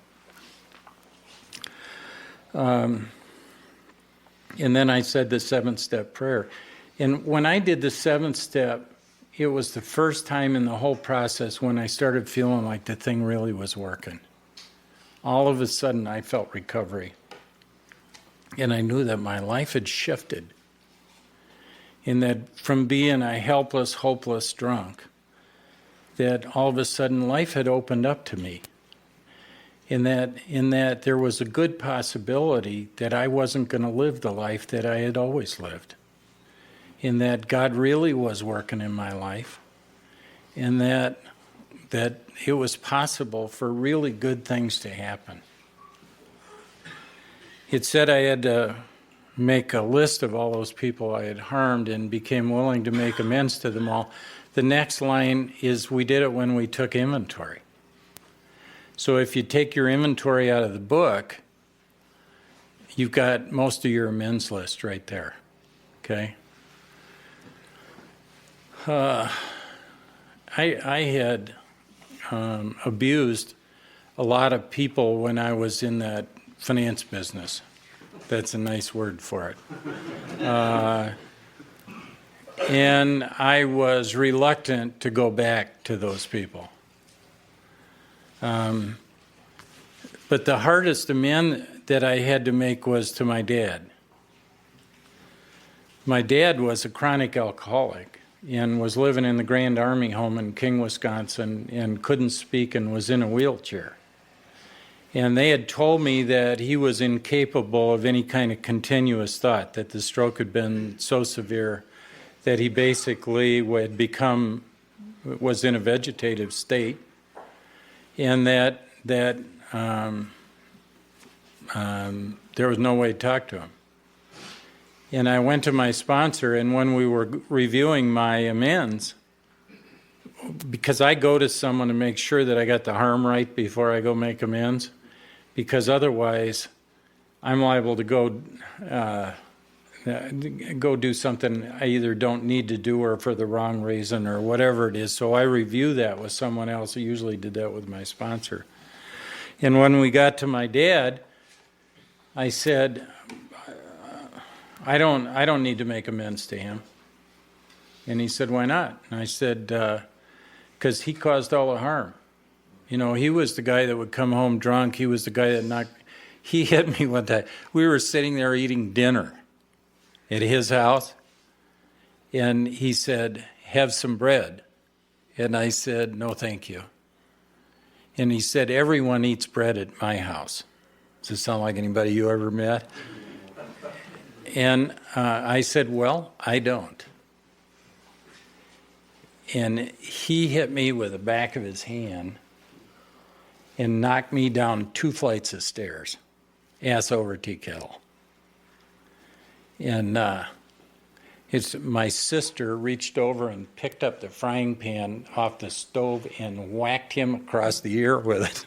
Speaker 1: And then I said the 7th-step prayer. And when I did the 7th step, it was the first time in the whole process when I started feeling like the thing really was working. All of a sudden, I felt recovery. And I knew that my life had shifted. In that from being a helpless, hopeless drunk, that all of a sudden life had opened up to me. In that there was a good possibility that I wasn't going to live the life that I had always lived. In that God really was working in my life. And that it was possible for really good things to happen. It said I had to make a list of all those people I had harmed and became willing to make amends to them all. The next line is we did it when we took inventory. So if you take your inventory out of the book, you've got most of your amends list right there, okay? I had abused a lot of people when I was in that finance business. That's a nice word for it. And I was reluctant to go back to those people. But the hardest amend that I had to make was to my dad. My dad was a chronic alcoholic and was living in the Grand Army Home in King, Wisconsin, and couldn't speak and was in a wheelchair. And they had told me that he was incapable of any kind of continuous thought, that the stroke had been so severe that he basically was in a vegetative state, and that there was no way to talk to him. And I went to my sponsor, and when we were reviewing my amends, because I go to someone to make sure that I got the harm right before I go make amends, because otherwise I'm liable to go go do something I either don't need to do or for the wrong reason or whatever it is. So I review that with someone else. I usually did that with my sponsor. And when we got to my dad, I said, I don't need to make amends to him. And he said, why not? And I said, because he caused all the harm. You know, he was the guy that would come home drunk. He was the guy that he hit me one time. We were sitting there eating dinner at his house, and he said, have some bread. And I said, no, thank you. And he said, everyone eats bread at my house. Does it sound like anybody you ever met? And I said, well, I don't. And he hit me with the back of his hand and knocked me down 2 flights of stairs, ass over tea kettle. And my sister reached over and picked up the frying pan off the stove and whacked him across the ear with it.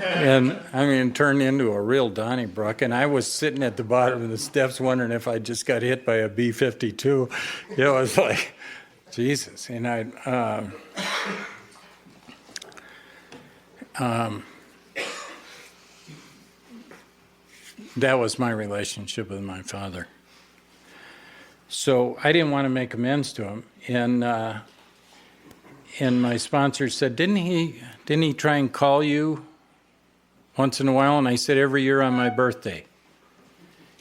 Speaker 1: And I mean, turned into a real Donnybrook. And I was sitting at the bottom of the steps wondering if I just got hit by a B-52. It was like, Jesus. And that was my relationship with my father. So I didn't want to make amends to him. And my sponsor said, didn't he try and call you once in a while? And I said, every year on my birthday.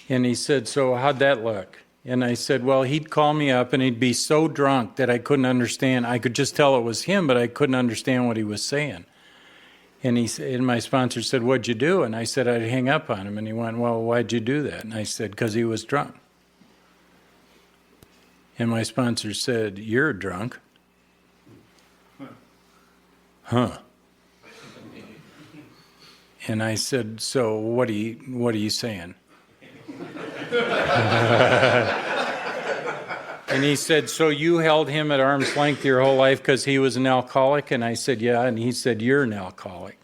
Speaker 1: And he said, so how'd that look? And I said, well, he'd call me up and he'd be so drunk that I couldn't understand. I could just tell it was him, but I couldn't understand what he was saying. And my sponsor said, what'd you do? And I said, I'd hang up on him. And he went, well, why'd you do that? And I said, because he was drunk. And my sponsor said, you're drunk. Huh. And I said, so what are you saying? And he said, so you held him at arm's length your whole life because he was an alcoholic? And I said, yeah. And he said, you're an alcoholic.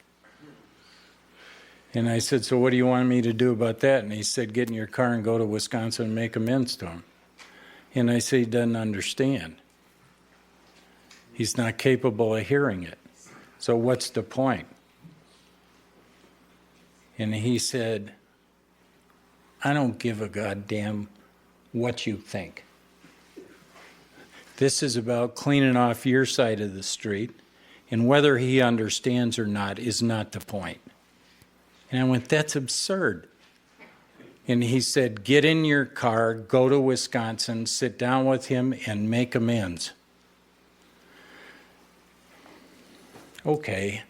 Speaker 1: And I said, so what do you want me to do about that? And he said, get in your car and go to Wisconsin and make amends to him. And I said, he doesn't understand. He's not capable of hearing it. So what's the point? And he said, I don't give a goddamn what you think. This is about cleaning off your side of the street, and whether he understands or not is not the point. And I went, that's absurd. And he said, get in your car, go to Wisconsin, sit down with him, and make amends. Okay.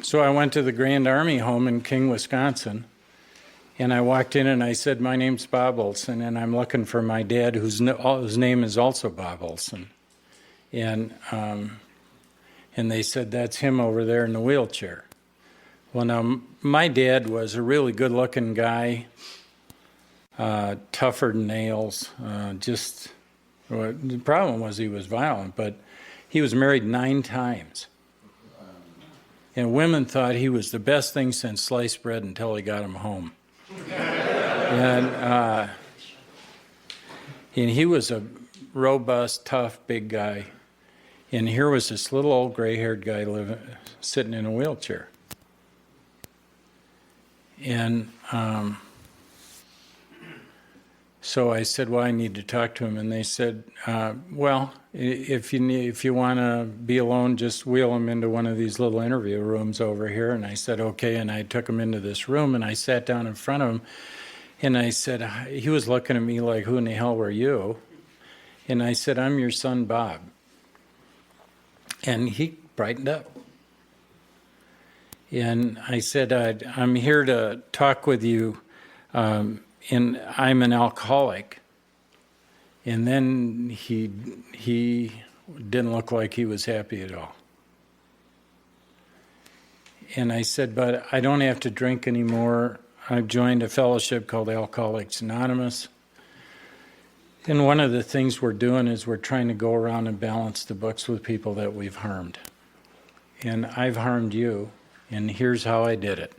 Speaker 1: So I went to the Grand Army Home in King, Wisconsin, and I walked in and I said, my name's Bob Olson, and I'm looking for my dad, whose name is also Bob Olson. And they said, that's him over there in the wheelchair. Well, now, my dad was a really good-looking guy, tougher than nails. The problem was he was violent, but he was married 9 times. And women thought he was the best thing since sliced bread until he got him home. And he was a robust, tough, big guy. And here was this little old gray-haired guy sitting in a wheelchair. And so I said, well, I need to talk to him. And they said, well, if you want to be alone, just wheel him into one of these little interview rooms over here. And I said, okay. And I took him into this room, and I sat down in front of him. And I said, he was looking at me like, who in the hell were you? And I said, I'm your son, Bob. And he brightened up. And I said, I'm here to talk with you, and I'm an alcoholic. And then he didn't look like he was happy at all. And I said, but I don't have to drink anymore. I've joined a fellowship called Alcoholics Anonymous. And one of the things we're doing is we're trying to go around and balance the books with people that we've harmed. And I've harmed you, and here's how I did it.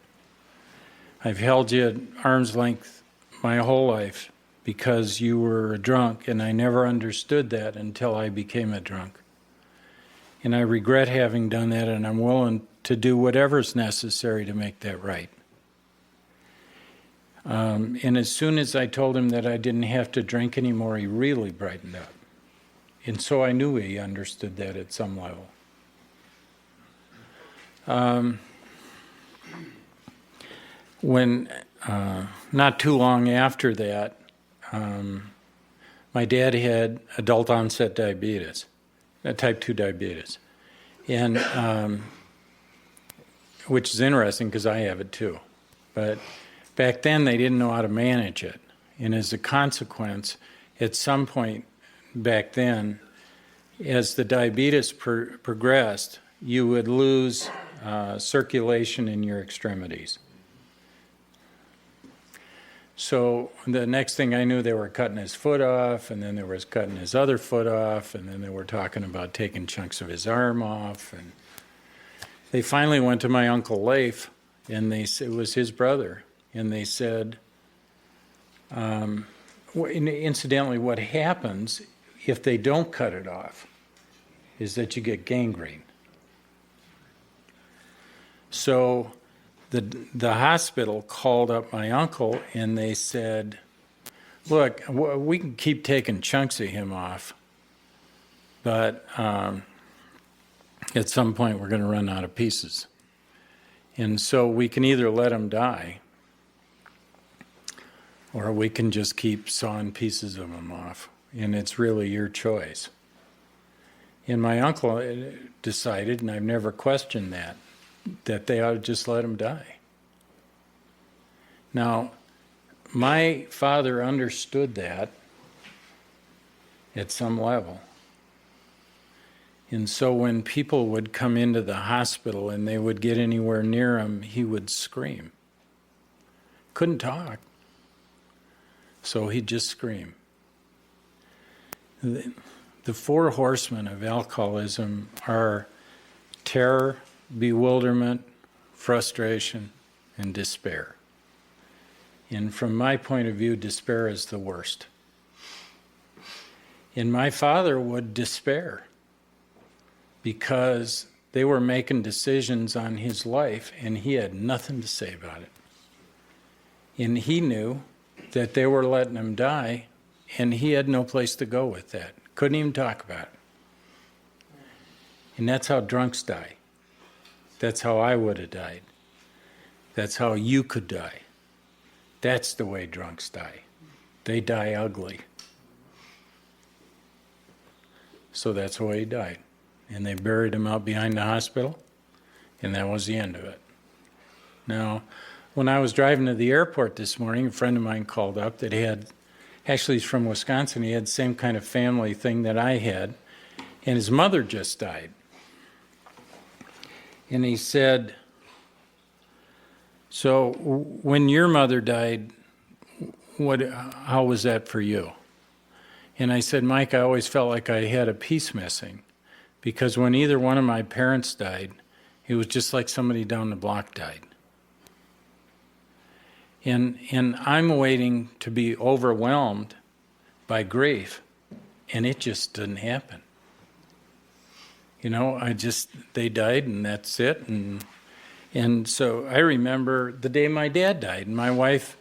Speaker 1: I've held you at arm's length my whole life because you were a drunk, and I never understood that until I became a drunk. And I regret having done that, and I'm willing to do whatever's necessary to make that right. And as soon as I told him that I didn't have to drink anymore, he really brightened up. And so I knew he understood that at some level. When not too long after that, my dad had adult onset diabetes, type 2 diabetes, and which is interesting because I have it too. But back then they didn't know how to manage it, and as a consequence, at some point back then, as the diabetes progressed, you would lose circulation in your extremities. So the next thing I knew, they were cutting his foot off, and then they were cutting his other foot off, and then they were talking about taking chunks of his arm off. And they finally went to my Uncle Leif, and it was his brother, and they said, incidentally, what happens if they don't cut it off is that you get gangrene. So the hospital called up my uncle, and they said, look, we can keep taking chunks of him off, but at some point we're going to run out of pieces. And so we can either let him die, or we can just keep sawing pieces of him off, and it's really your choice. And my uncle decided, and I've never questioned that they ought to just let him die. Now, my father understood that at some level. And so when people would come into the hospital and they would get anywhere near him, he would scream. Couldn't talk. So he'd just scream. The four horsemen of alcoholism are terror, bewilderment, frustration, and despair. And from my point of view, despair is the worst. And my father would despair because they were making decisions on his life and he had nothing to say about it. And he knew that they were letting him die, and he had no place to go with that. Couldn't even talk about it. And that's how drunks die. That's how I would have died. That's how you could die. That's the way drunks die. They die ugly. So that's the way he died. And they buried him out behind the hospital, and that was the end of it. Now, when I was driving to the airport this morning, a friend of mine called up that actually he's from Wisconsin, he had the same kind of family thing that I had, and his mother just died. And he said, so when your mother died, how was that for you? And I said, Mike, I always felt like I had a piece missing, because when either one of my parents died, it was just like somebody down the block died. And I'm waiting to be overwhelmed by grief, and it just didn't happen. You know, they died, and that's it. And so I remember the day my dad died, and my wife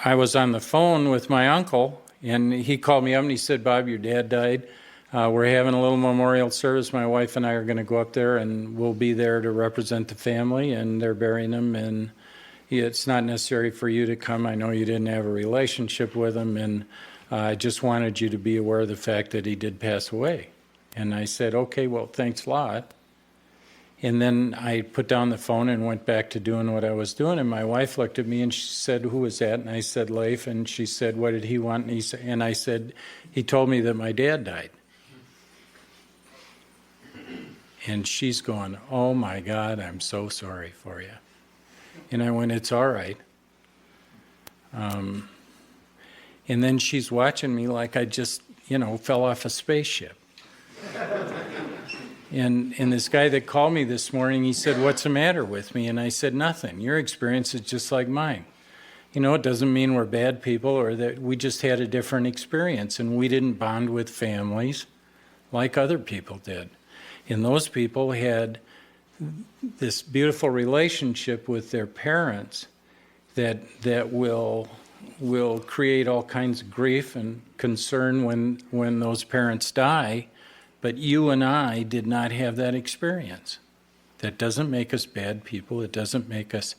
Speaker 1: I was on the phone with my uncle, and he called me up and he said, Bob, your dad died. We're having a little memorial service. My wife and I are going to go up there, and we'll be there to represent the family, and they're burying him, and it's not necessary for you to come. I know you didn't have a relationship with him, and I just wanted you to be aware of the fact that he did pass away. And I said, okay, well, thanks a lot. And then I put down the phone and went back to doing what I was doing, and my wife looked at me and she said, who was that? And I said, Leif, and she said, what did he want? And I said, he told me that my dad died. And she's going, oh my God, I'm so sorry for you. And I went, it's all right. And then she's watching me like I just, fell off a spaceship. And this guy that called me this morning, he said, "What's the matter with me?" And I said, "Nothing. Your experience is just like mine. You know, it doesn't mean we're bad people or that we just had a different experience and we didn't bond with families like other people did. And those people had this beautiful relationship with their parents that will create all kinds of grief and concern when those parents die. But you and I did not have that experience. That doesn't make us bad people. It doesn't make us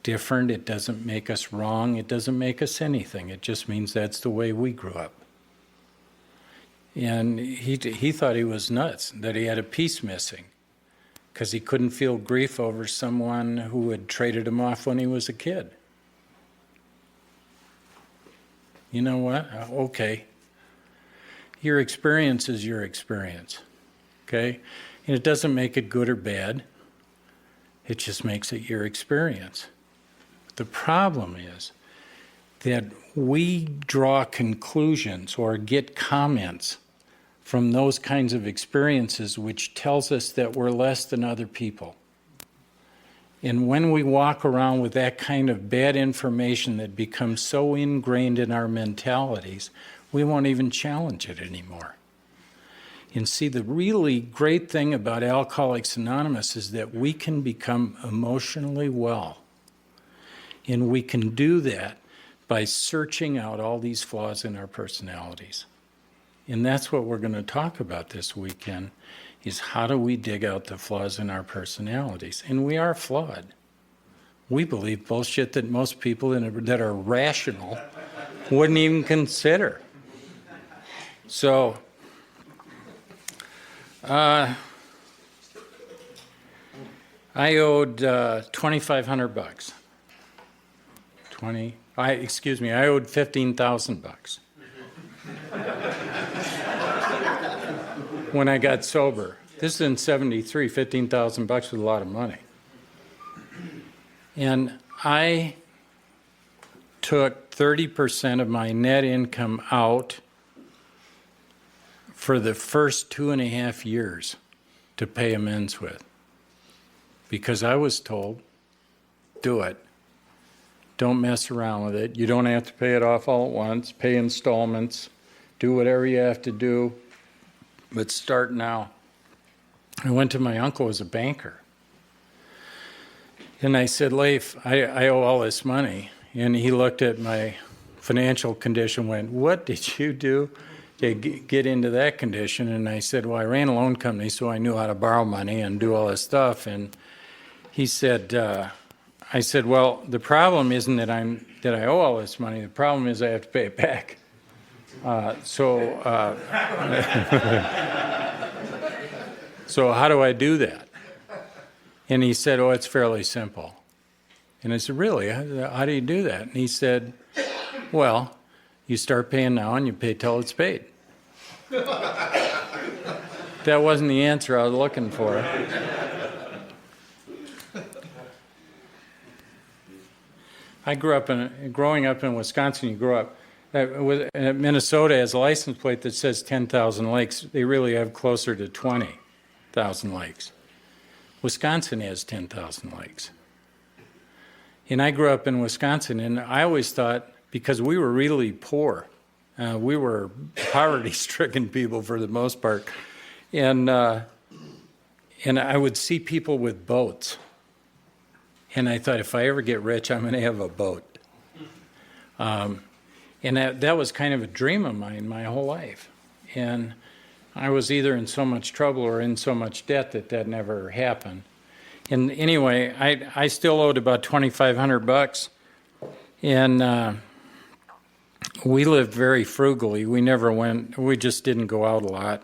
Speaker 1: different. It doesn't make us wrong. It doesn't make us anything. It just means that's the way we grew up." And he thought he was nuts, that he had a piece missing, because he couldn't feel grief over someone who had traded him off when he was a kid. You know what? Okay. Your experience is your experience, okay? And it doesn't make it good or bad. It just makes it your experience. The problem is that we draw conclusions or get comments from those kinds of experiences which tells us that we're less than other people. And when we walk around with that kind of bad information that becomes so ingrained in our mentalities, we won't even challenge it anymore. And see, the really great thing about Alcoholics Anonymous is that we can become emotionally well. And we can do that by searching out all these flaws in our personalities. And that's what we're going to talk about this weekend, is how do we dig out the flaws in our personalities? And we are flawed. We believe bullshit that most people that are rational wouldn't even consider. So, I owed $2,500. I owed $15,000 when I got sober. This is in '73. $15,000 was a lot of money, and I took 30% of my net income out for the first 2.5 years to pay amends with, because I was told, do it. Don't mess around with it. You don't have to pay it off all at once. Pay installments. Do whatever you have to do, but start now. I went to my uncle as a banker, and I said, "Leif, I owe all this money." And he looked at my financial condition, went, "What did you do to get into that condition?" And I said, "Well, I ran a loan company, so I knew how to borrow money and do all this stuff." And he said, I said, "Well, the problem isn't that I owe all this money. The problem is I have to pay it back. So how do I do that?" And he said, "Oh, it's fairly simple." And I said, "Really? How do you do that?" And he said, "Well, you start paying now and you pay till it's paid." That wasn't the answer I was looking for. Growing up in Wisconsin, you grow up, Minnesota has a license plate that says 10,000 lakes. They really have closer to 20,000 lakes. Wisconsin has 10,000 lakes. And I grew up in Wisconsin, and I always thought, because we were really poor, we were poverty-stricken people for the most part, and I would see people with boats. And I thought, if I ever get rich, I'm going to have a boat. And that was kind of a dream of mine my whole life. And I was either in so much trouble or in so much debt that never happened. And anyway, I still owed about $2,500. And we lived very frugally. We just didn't go out a lot.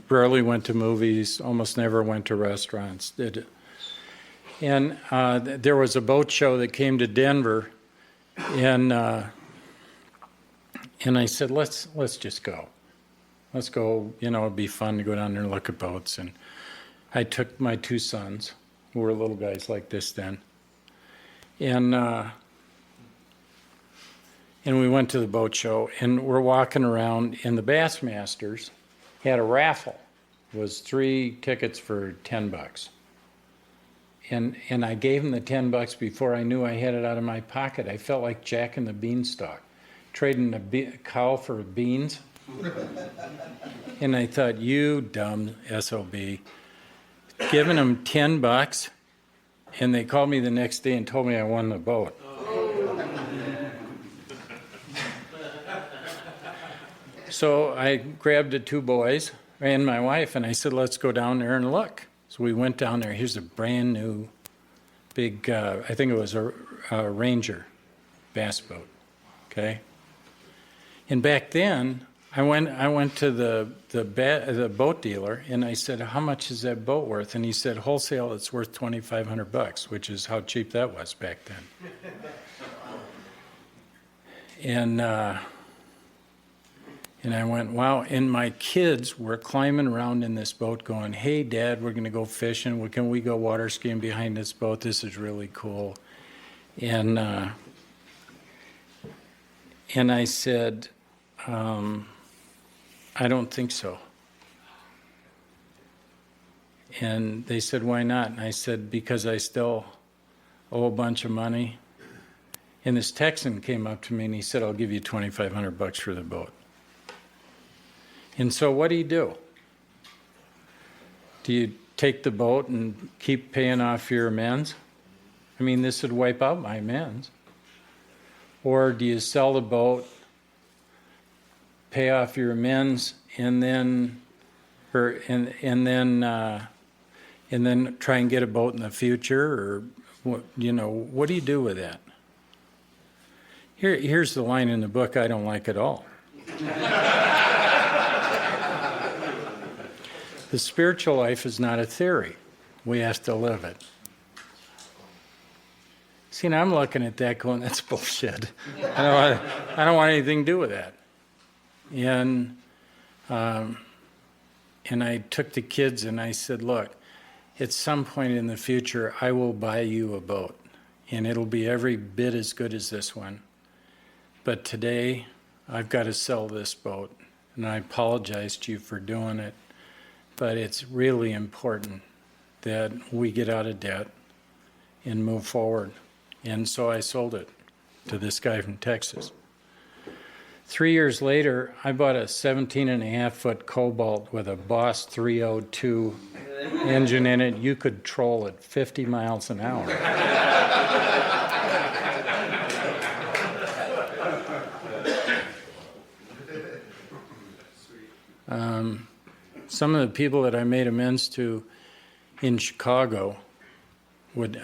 Speaker 1: Rarely went to movies, almost never went to restaurants. And there was a boat show that came to Denver, and I said, let's just go. Let's go, it'd be fun to go down there and look at boats. And I took my two sons, who were little guys like this then, and we went to the boat show, and we're walking around, and the Bassmasters had a raffle was 3 tickets for $10. And I gave him the $10 before I knew I had it out of my pocket. I felt like Jack and the Beanstalk, trading a cow for beans. And I thought, you dumb SOB, giving him $10, and they called me the next day and told me I won the boat. So I grabbed the 2 boys and my wife, and I said, let's go down there and look. So we went down there. Here's a brand new big, I think it was a Ranger bass boat, okay? And back then, I went to the boat dealer, and I said, how much is that boat worth? And he said, wholesale, it's worth $2,500, which is how cheap that was back then. And I went, wow. And my kids were climbing around in this boat going, hey, Dad, we're going to go fishing. Can we go water skiing behind this boat? This is really cool. And I said, I don't think so. And they said, why not? And I said, because I still owe a bunch of money. And this Texan came up to me and he said, I'll give you $2,500 for the boat. And so what do? Do you take the boat and keep paying off your amends? I mean, this would wipe out my amends. Or do you sell the boat, pay off your amends, and then try and get a boat in the future? Or what do you do with that? Here's the line in the book I don't like at all. The spiritual life is not a theory. We have to live it. See, and I'm looking at that going, that's bullshit. I don't want anything to do with that. And I took the kids and I said, look, at some point in the future, I will buy you a boat. And it'll be every bit as good as this one. But today, I've got to sell this boat. And I apologize to you for doing it. But it's really important that we get out of debt and move forward. And so I sold it to this guy from Texas. 3 years later, I bought a 17.5-foot Cobalt with a Boss 302 engine in it. You could troll at 50 miles an hour. Some of the people that I made amends to in Chicago would,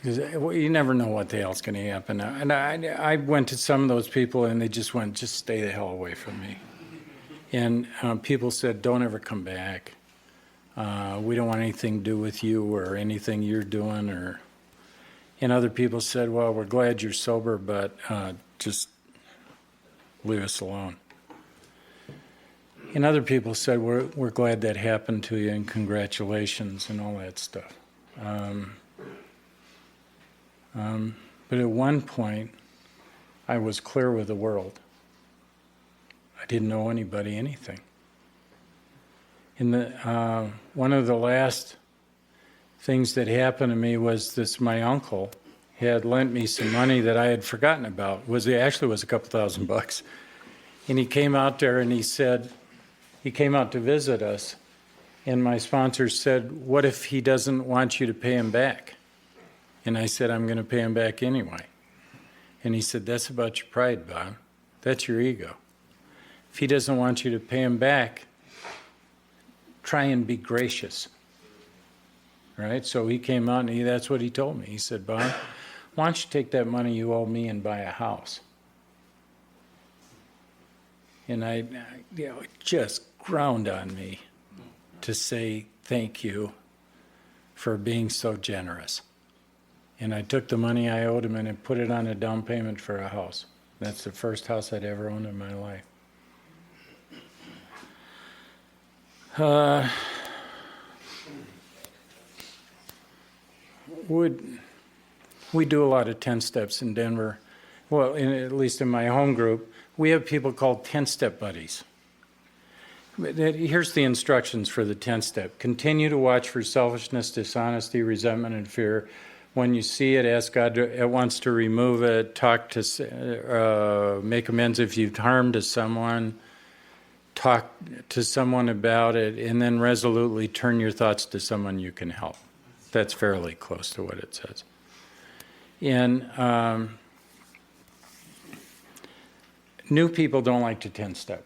Speaker 1: you never know what the hell's going to happen. And I went to some of those people and they just went, just stay the hell away from me. And people said, don't ever come back. We don't want anything to do with you or anything you're doing. And other people said, well, we're glad you're sober, but just leave us alone. And other people said, we're glad that happened to you and congratulations and all that stuff. But at one point, I was clear with the world. I didn't owe anybody anything. One of the last things that happened to me was my uncle had lent me some money that I had forgotten about. It actually was a couple $1,000. And he came out there and he said, he came out to visit us, and my sponsor said, what if he doesn't want you to pay him back? And I said, I'm going to pay him back anyway. And he said, that's about your pride, Bob. That's your ego. If he doesn't want you to pay him back, try and be gracious. Right? So he came out and that's what he told me. He said, Bob, why don't you take that money you owe me and buy a house? And it just ground on me to say thank you for being so generous. And I took the money I owed him and I put it on a down payment for a house. That's the first house I'd ever owned in my life. We do a lot of 10 steps in Denver. Well, at least in my home group, we have people called 10-step buddies. Here's the instructions for the 10th step. Continue to watch for selfishness, dishonesty, resentment, and fear. When you see it, ask God at once to remove it. Talk to, make amends if you've harmed to someone. Talk to someone about it, and then resolutely turn your thoughts to someone you can help. That's fairly close to what it says. And new people don't like to 10-step.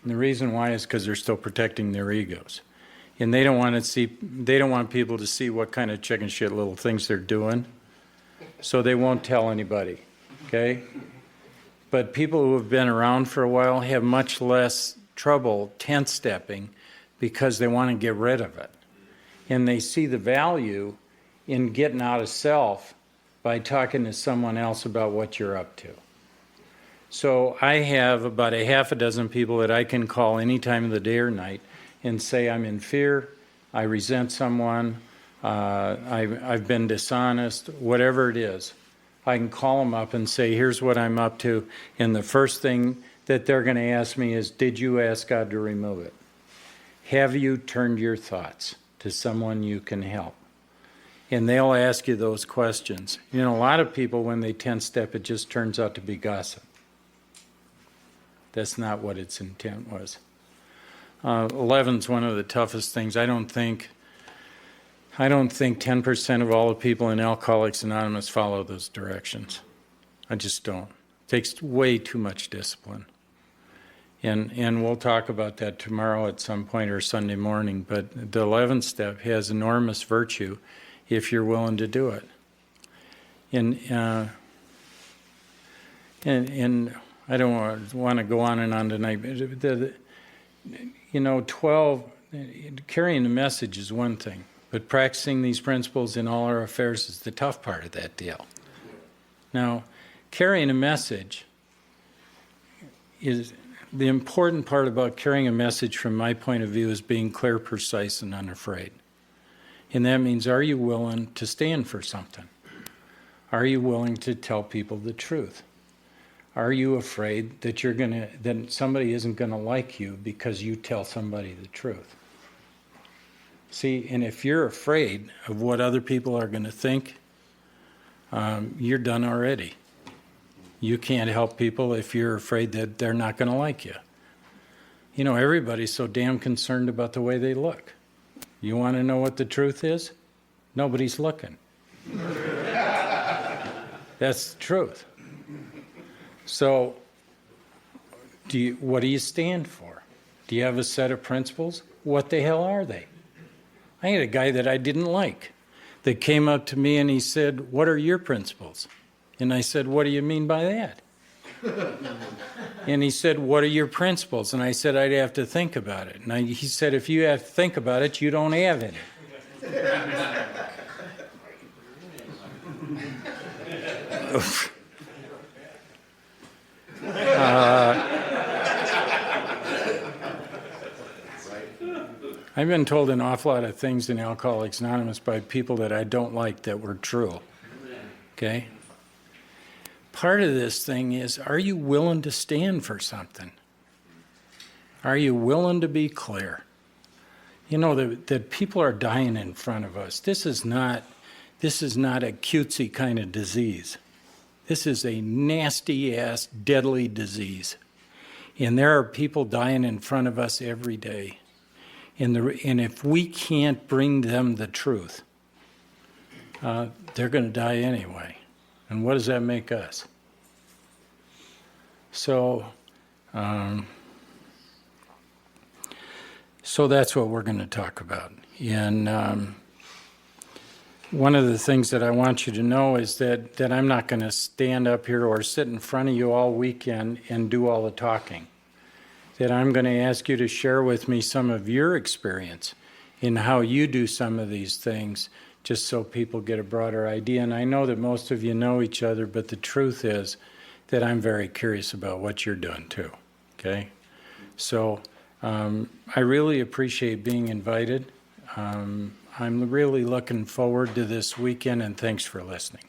Speaker 1: And the reason why is because they're still protecting their egos. And they don't want people to see what kind of chicken shit little things they're doing. So they won't tell anybody, okay? But people who have been around for a while have much less trouble 10-stepping because they want to get rid of it. And they see the value in getting out of self by talking to someone else about what you're up to. So I have about a half a dozen people that I can call any time of the day or night and say I'm in fear, I resent someone, I've been dishonest, whatever it is. I can call them up and say, here's what I'm up to. And the first thing that they're going to ask me is, did you ask God to remove it? Have you turned your thoughts to someone you can help? And they'll ask you those questions. You know, a lot of people, when they 10-step, it just turns out to be gossip. That's not what its intent was. 11's one of the toughest things. I don't think 10% of all the people in Alcoholics Anonymous follow those directions. I just don't. It takes way too much discipline. And we'll talk about that tomorrow at some point or Sunday morning. But the 11th step has enormous virtue if you're willing to do it. And I don't want to go on and on tonight. But 12, carrying the message is one thing. But practicing these principles in all our affairs is the tough part of that deal. Now, carrying a message is the important part about carrying a message from my point of view is being clear, precise, and unafraid. And that means, are you willing to stand for something? Are you willing to tell people the truth? Are you afraid that that somebody isn't going to like you because you tell somebody the truth? See, and if you're afraid of what other people are going to think, you're done already. You can't help people if you're afraid that they're not going to like you. You know, everybody's so damn concerned about the way they look. You want to know what the truth is? Nobody's looking. That's the truth. So, what do you stand for? Do you have a set of principles? What the hell are they? I had a guy that I didn't like that came up to me and he said, what are your principles? And I said, what do you mean by that? And he said, what are your principles? And I said, I'd have to think about it. And he said, if you have to think about it, you don't have any. I've been told an awful lot of things in Alcoholics Anonymous by people that I don't like that were true. Okay? Part of this thing is, are you willing to stand for something? Are you willing to be clear? You know, that people are dying in front of us. This is not a cutesy kind of disease. This is a nasty-ass, deadly disease. And there are people dying in front of us every day. And if we can't bring them the truth, they're going to die anyway. And what does that make us? So that's what we're going to talk about. And one of the things that I want you to know is that I'm not going to stand up here or sit in front of you all weekend and do all the talking. That I'm going to ask you to share with me some of your experience in how you do some of these things, just so people get a broader idea. And I know that most of you know each other, but the truth is that I'm very curious about what you're doing too, okay? So I really appreciate being invited. I'm really looking forward to this weekend, and thanks for listening.